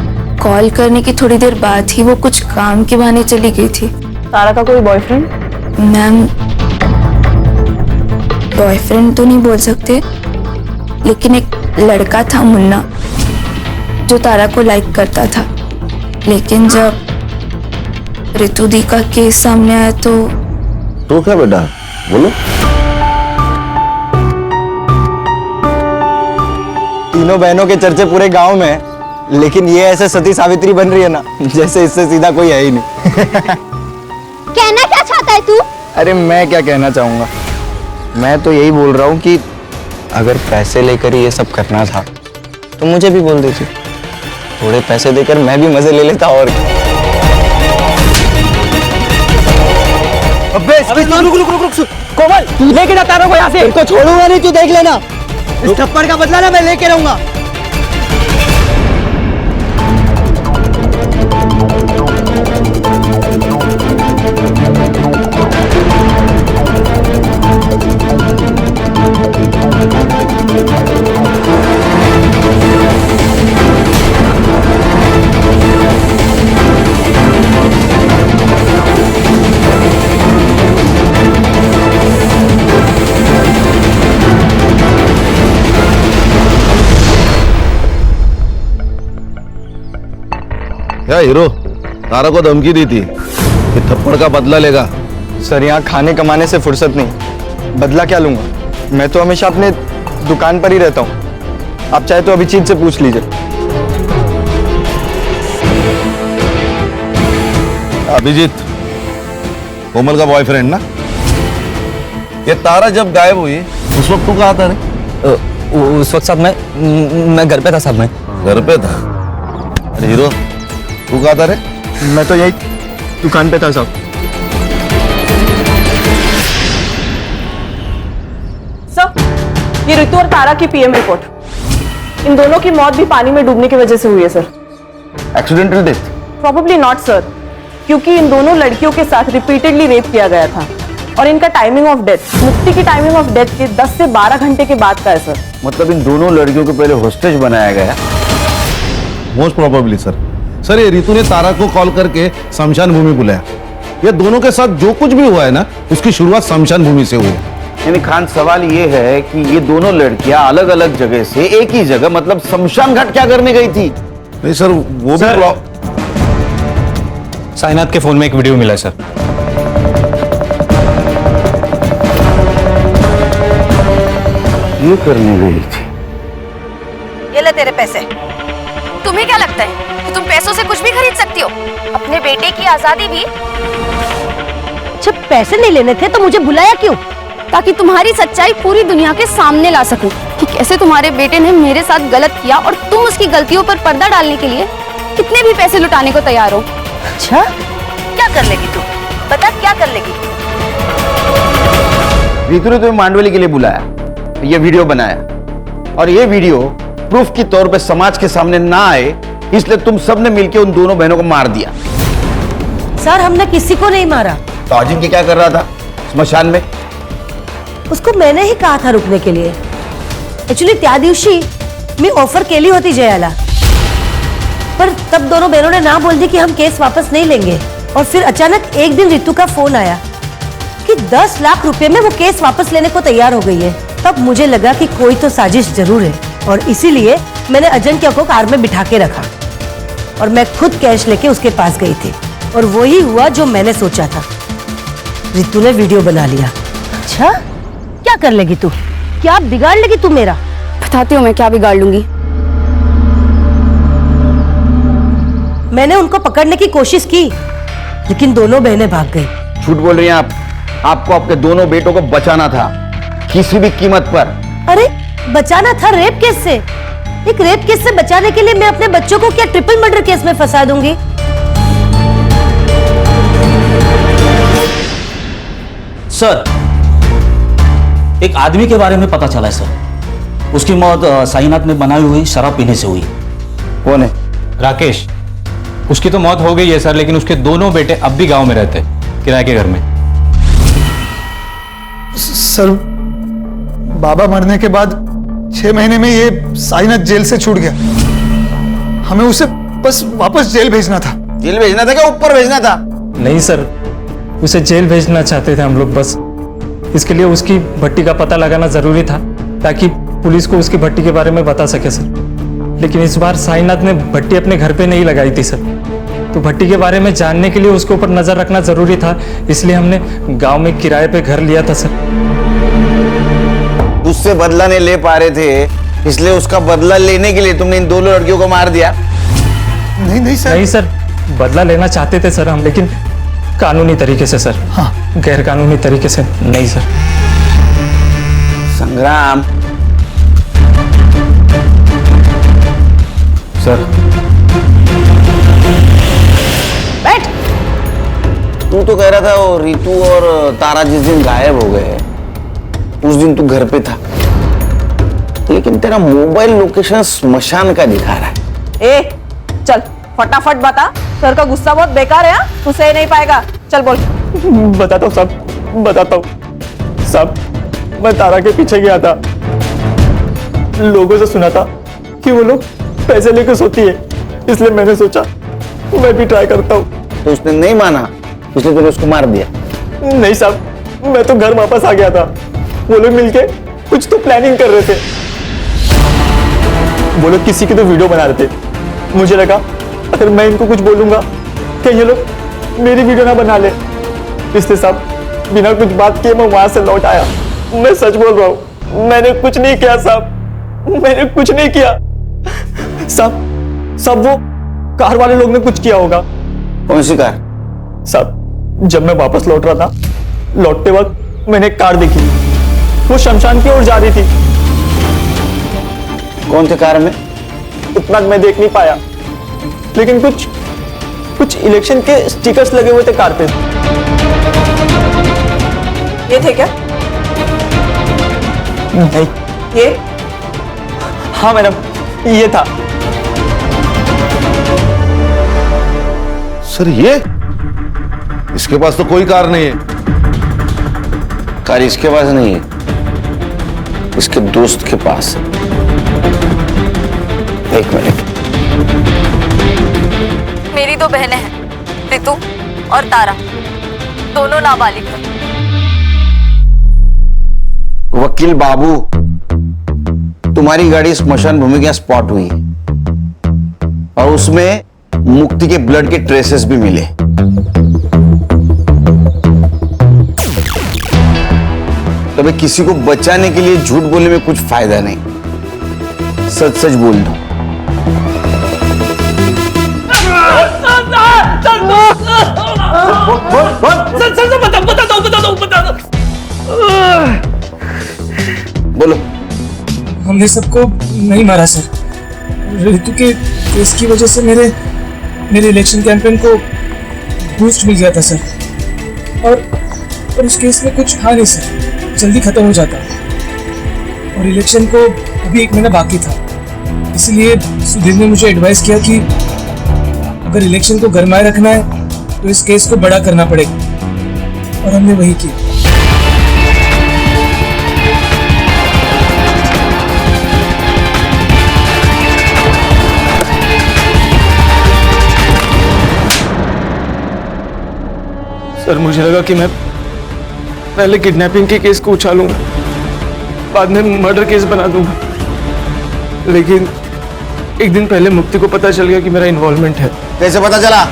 कॉल करने की थोड़ी देर बाद ही वो कुछ काम के बहाने चली गई थी। तारा का कोई बॉयफ्रेंड? मैम, बॉयफ्रेंड तो नहीं बोल सकते, लेकिन एक लड़का था मुन्ना जो तारा को लाइक करता था। लेकिन जब ऋतु दी का केस सामने आया तो क्या बेटा, बोलो। तीनों बहनों के चर्चे पूरे गांव में है, लेकिन ये ऐसे सती सावित्री बन रही है ना, जैसे इससे सीधा कोई है ही नहीं। कहना क्या चाहता है तू? अरे मैं क्या कहना चाहूंगा, मैं तो यही बोल रहा हूँ कि अगर पैसे लेकर ये सब करना था तो मुझे भी बोल देती, थोड़े पैसे देकर मैं भी मजे ले लेता। और अबे रुक कोमल, तू लेके जा तारा को यहाँ से। इनको छोड़ूंगा नहीं, तू देख लेना। इस थप्पड़ का बदला ना मैं लेके रहूंगा। क्या हीरो तारा को धमकी दी थी कि थप्पड़ का बदला लेगा? सर, यहाँ खाने कमाने से फुर्सत नहीं, बदला क्या लूंगा? मैं तो हमेशा अपने दुकान पर ही रहता हूँ। आप चाहे तो अभिजीत से पूछ लीजिए। अभिजीत कोमल का बॉयफ्रेंड ना? ये तारा जब गायब हुई उस वक्त तू कहाँ था रे? उस वक्त साहब मैं घर पे था साहब। मैं घर पे था? अरे हीरो तू कहाँ था रे? मैं तो यही दुकान पे था साहब। सर, ये ऋतु और तारा की पीएम रिपोर्ट। इन दोनों की मौत भी पानी में डूबने की वजह से हुई है sir. Accidental death? Probably not sir, क्योंकि इन दोनों लड़कियों के साथ रिपीटेडली रेप किया गया था और इनका टाइमिंग ऑफ डेथ मुक्ति की टाइमिंग ऑफ डेथ के 10 से 12 घंटे के बाद का है सर। मतलब इन दोनों लड़कियों को पहले होस्टेज बनाया गया? मोस्ट प्रोबेबली सर, ये ऋतु ने तारा को कॉल करके शमशान भूमि बुलाया। ये दोनों के साथ जो कुछ भी हुआ है ना, उसकी शुरुआत शमशान भूमि से हुई है। यानी खान, सवाल ये है कि ये दोनों लड़कियां अलग अलग जगह से एक ही जगह, मतलब शमशान घाट क्या करने गई थी? नहीं सर, वो भी साइनाथ के फोन में एक वीडियो मिला है सर। ये करने गई थी। ये ले तेरे पैसे। तुम्हें क्या लगता है कि तुम पैसों से कुछ भी खरीद सकती हो? अपने बेटे की आजादी भी। जब पैसे नहीं लेने थे तो मुझे बुलाया क्यों? ताकि तुम्हारी सच्चाई पूरी दुनिया के सामने ला सकूं कि कैसे तुम्हारे बेटे ने मेरे साथ गलत किया और तुम उसकी गलतियों पर पर्दा डालने के लिए कितने भी पैसे लुटाने को तैयार हो। अच्छा, क्या कर लेगी तू? बता, क्या कर लेगी? ऋतु ने तुम्हें मांडवली के लिए बुलाया, ये वीडियो बनाया, और ये वीडियो प्रूफ के तौर पे समाज के सामने ना आए, इसलिए तुम सबने मिलकर उन दोनों बहनों को मार दिया। सर, हमने किसी को नहीं मारा। तो अजिंक्य क्या कर रहा था स्मशान में? उसको मैंने ही कहा था रुकने के लिए। एक्चुअली त्या दिवशी मी ऑफर केली होती जयाला, पर तब दोनों बहनों ने ना बोल दी कि हम केस वापस नहीं लेंगे। और फिर अचानक एक दिन ऋतु का फोन आया कि 10 लाख रुपए में वो केस वापस लेने को तैयार हो गई है। तब मुझे लगा कि कोई तो साजिश जरूर है, और इसीलिए मैंने अजिंक्य को कार में बिठा के रखा और मैं खुद कैश लेके उसके पास गई थी। और वही हुआ जो मैंने सोचा था। ऋतु ने वीडियो बना लिया। अच्छा, क्या कर लेगी तू? क्या बिगाड़ लेगी तू मेरा? बताती हूँ मैं क्या बिगाड़ लूंगी। मैंने उनको पकड़ने की कोशिश की, लेकिन दोनों बहनें भाग गई। झूठ बोल रही हैं आप। आपको आपके दोनों बेटों को बचाना था किसी भी कीमत पर। अरे बचाना था रेप केस से, एक रेप केस से बचाने के लिए मैं अपने बच्चों को क्या ट्रिपल मर्डर केस में फंसा दूंगी? सर, एक आदमी के बारे में पता चला है सर। उसकी मौत साईनाथ ने बनाई हुई शराब पीने से हुई। कौन है? राकेश। उसकी तो मौत हो गई है सर, लेकिन उसके दोनों बेटे अब भी गांव में रहते हैं, किराए के घर में। सर, बाबा मरने के बाद 6 महीने में ये साईनाथ जेल से छूट गया। हमें उसे बस वापस जेल भेजना था। जेल भेजना था क्या ऊपर भेजना था? नहीं सर, उसे जेल भेजना चाहते थे हम लोग। बस इसके लिए उसकी भट्टी का पता लगाना जरूरी था ताकि पुलिस को उसकी भट्टी के बारे में बता सके सर। लेकिन इस बार साईनाथ ने भट्टी अपने घर पे नहीं लगाई थी सर, तो भट्टी के बारे में जानने के लिए उसके ऊपर नजर रखना जरूरी था, इसलिए हमने गांव में किराए पे घर लिया था सर। उससे बदला नहीं ले पा रहे थे, इसलिए उसका बदला लेने के लिए तुमने इन दोनों लड़कियों को मार दिया? नहीं सर। नहीं सर, बदला लेना चाहते थे सर हम, लेकिन कानूनी तरीके से सर। हाँ, गैर कानूनी तरीके से नहीं सर। संग्राम सर, बैठ। तू तो कह रहा था वो रितु और तारा जिस दिन गायब हो गए उस दिन तू घर पे था, लेकिन तेरा मोबाइल लोकेशन स्मशान का दिखा रहा है। ए चल फटाफट बता, सर का गुस्सा बहुत बेकार है। हाँ, तू सह नहीं पाएगा, चल बोल। बताता हूँ साहब, बताता हूँ साहब। मैं तारा के पीछे गया था, लोगों से सुना था कि वो लोग पैसे लेकर सोती है, इसलिए मैंने सोचा मैं भी ट्राई करता हूँ। तो उसने नहीं माना, इसलिए तूने उसको मार दिया? नहीं साहब, मैं तो घर वापस आ गया था। वो लोग मिलके कुछ तो प्लानिंग कर रहे थे। वो लोग किसी की तो वीडियो बना रहे थे। मुझे लगा अगर मैं इनको कुछ बोलूंगा कि ये लोग मेरी वीडियो ना बना ले, इसलिए साहब बिना कुछ बात किए मैं वहां से लौट आया। मैं सच बोल रहा हूँ, मैंने कुछ नहीं किया साहब, मैंने कुछ नहीं किया साहब। सब वो कार वाले लोग ने कुछ किया होगा। कौन सी कार? साहब, जब मैं वापस लौट रहा था, लौटते वक्त मैंने एक कार देखी, वो शमशान की ओर जा रही थी। कौन थे कार में? उतना मैं देख नहीं पाया, लेकिन कुछ इलेक्शन के स्टिकर्स लगे हुए थे कार पे। ये थे क्या? नहीं। ये? हाँ मैडम, ये था। सर ये? इसके पास तो कोई कार नहीं है। कार इसके पास नहीं है, इसके दोस्त के पास। एक मिनट। मेरी दो बहनें हैं, रितु और तारा, दोनों नाबालिग हैं। वकील बाबू, तुम्हारी गाड़ी स्मशान भूमि के स्पॉट हुई और उसमें मुक्ति के ब्लड के ट्रेसेस भी मिले। तभी किसी को बचाने के लिए झूठ बोलने में कुछ फायदा नहीं, सच सच बोल दो। बोलो। हमने सबको नहीं मारा सर। रितु के केस की वजह से मेरे इलेक्शन कैंपेन को बूस्ट मिल गया था सर, और उस केस में कुछ था नहीं सर, जल्दी खत्म हो जाता, और इलेक्शन को अभी 1 महीना बाकी था। इसलिए सुधीर ने मुझे एडवाइस किया कि अगर इलेक्शन को गरमाए रखना है तो इस केस को बड़ा करना पड़ेगा, और हमने वही किया। सर, मुझे लगा कि मैं पहले किडनैपिंग के केस को उछालूंगा, बाद में मर्डर केस बना दूंगा, लेकिन एक दिन पहले मुक्ति को पता चल गया कि मेरा इन्वॉल्वमेंट है। कैसे पता चला?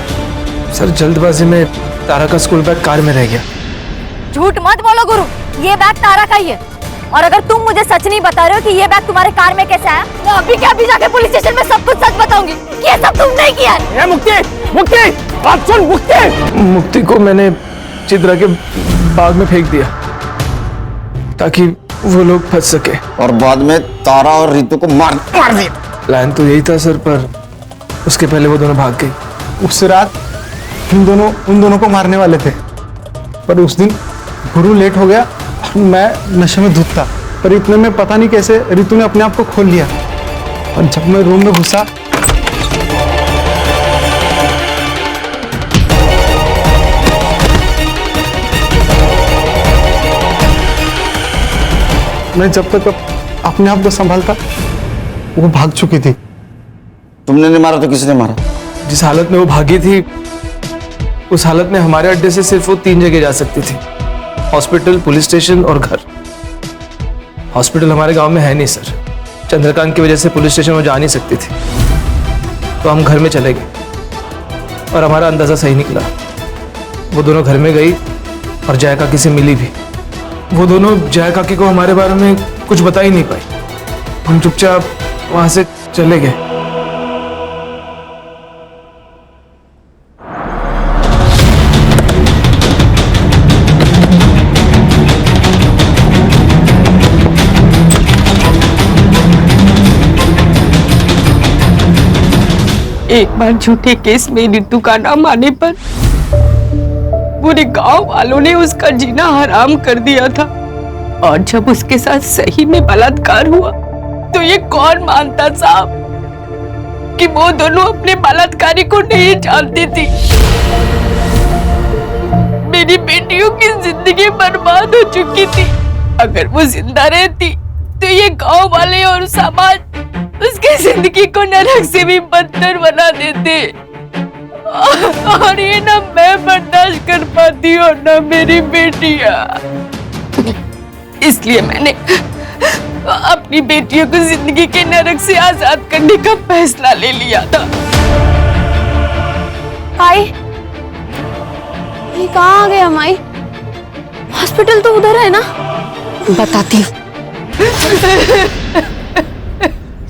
सर, जल्दबाजी में तारा का स्कूल बैग कार में रह गया। झूठ मत बोलो गुरु, ये बैग तारा का ही है, और अगर तुम मुझे सच नहीं बता रहे हो कि ये बैग तुम्हारे कार में कैसे आया, तो अभी क्या अभी जाके पुलिस स्टेशन में सब कुछ सच बताऊंगी कि ये सब तुमने ही किया है। मुक्ति, बात सुन। मुक्ति को मैंने चित्रा के बाग में फेंक दिया ताकि वो लोग फंस सके, और बाद में तारा और रितु को मार दिया। प्लान तो यही था सर, पर उसके पहले वो दोनों भाग गई। उस रात उन दोनों को मारने वाले थे, पर उस दिन गुरु लेट हो गया, मैं नशे में धुत था। पर इतने में पता नहीं कैसे रितु ने अपने आप को खोल लिया, और जब मैं रूम में घुसा मैं जब तक अपने आप को संभालता वो भाग चुकी थी। तुमने नहीं मारा तो किसने मारा? जिस हालत में वो भागी थी उस हालत में हमारे अड्डे से सिर्फ वो 3 जगह जा सकती थी, हॉस्पिटल, पुलिस स्टेशन और घर। हॉस्पिटल हमारे गांव में है नहीं सर, चंद्रकांत की वजह से पुलिस स्टेशन वो जा नहीं सकती थी, तो हम घर में चले गए और हमारा अंदाजा सही निकला। वो दोनों घर में गई और जया काकी से मिली भी। वो दोनों जया काकी को हमारे बारे में कुछ बता ही नहीं पाई। हम चुपचाप वहां से चले गए। एक बार झूठे केस में रितु का नाम आने पर पूरे गांव वालों ने उसका जीना हराम कर दिया था, और जब उसके साथ सही में बलात्कार हुआ तो ये कौन मानता साहब कि वो दोनों अपने बलात्कारी को नहीं जानती थी। मेरी बेटियों की जिंदगी बर्बाद हो चुकी थी। अगर वो जिंदा रहती तो ये गांव वाले और समाज उसकी जिंदगी को नरक से भी बदतर बना देते, और ये ना मैं बर्दाश्त कर पाती और ना मेरी बेटियां। इसलिए मैंने अपनी बेटियों को जिंदगी के नरक से आजाद करने का फैसला ले लिया था। माई, ये कहाँ आ गया माई? हॉस्पिटल तो उधर है ना? बताती हूँ।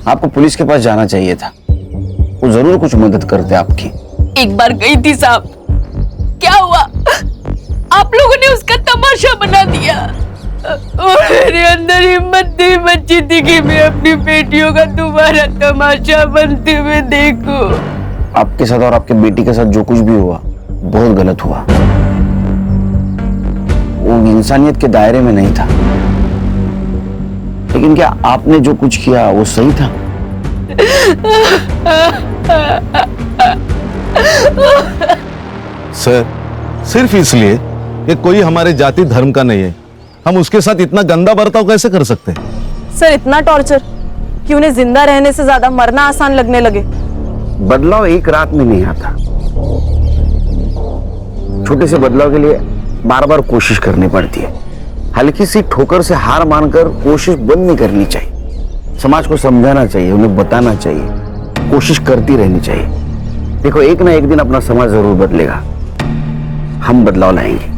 आपको पुलिस के पास जाना चाहिए था, वो जरूर कुछ मदद करते आपकी। एक बार गई थी साहब, क्या हुआ? आप लोगों ने उसका तमाशा बना दिया, और मेरे अंदर हिम्मत नहीं बची थी कि मैं अपनी बेटियों का दोबारा तमाशा बनते हुए देखूं। आपके साथ और आपके बेटी के साथ जो कुछ भी हुआ बहुत गलत हुआ, वो इंसानियत के दायरे में नहीं था। लेकिन क्या आपने जो कुछ किया वो सही था? सर, सिर्फ इसलिए कि कोई हमारे जाति धर्म का नहीं है, हम उसके साथ इतना गंदा बर्ताव कैसे कर सकते हैं? सर, इतना टॉर्चर कि उन्हें जिंदा रहने से ज्यादा मरना आसान लगने लगे। बदलाव एक रात में नहीं आता, छोटे से बदलाव के लिए बार बार कोशिश करनी पड़ती है। हल्की सी ठोकर से हार मानकर कोशिश बंद नहीं करनी चाहिए। समाज को समझाना चाहिए, उन्हें बताना चाहिए, कोशिश करती रहनी चाहिए। देखो, एक ना एक दिन अपना समाज जरूर बदलेगा, हम बदलाव लाएंगे।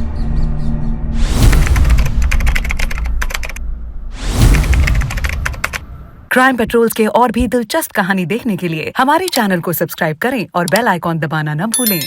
क्राइम पेट्रोल्स के और भी दिलचस्प कहानी देखने के लिए हमारे चैनल को सब्सक्राइब करें और बेल आइकॉन दबाना न भूलें।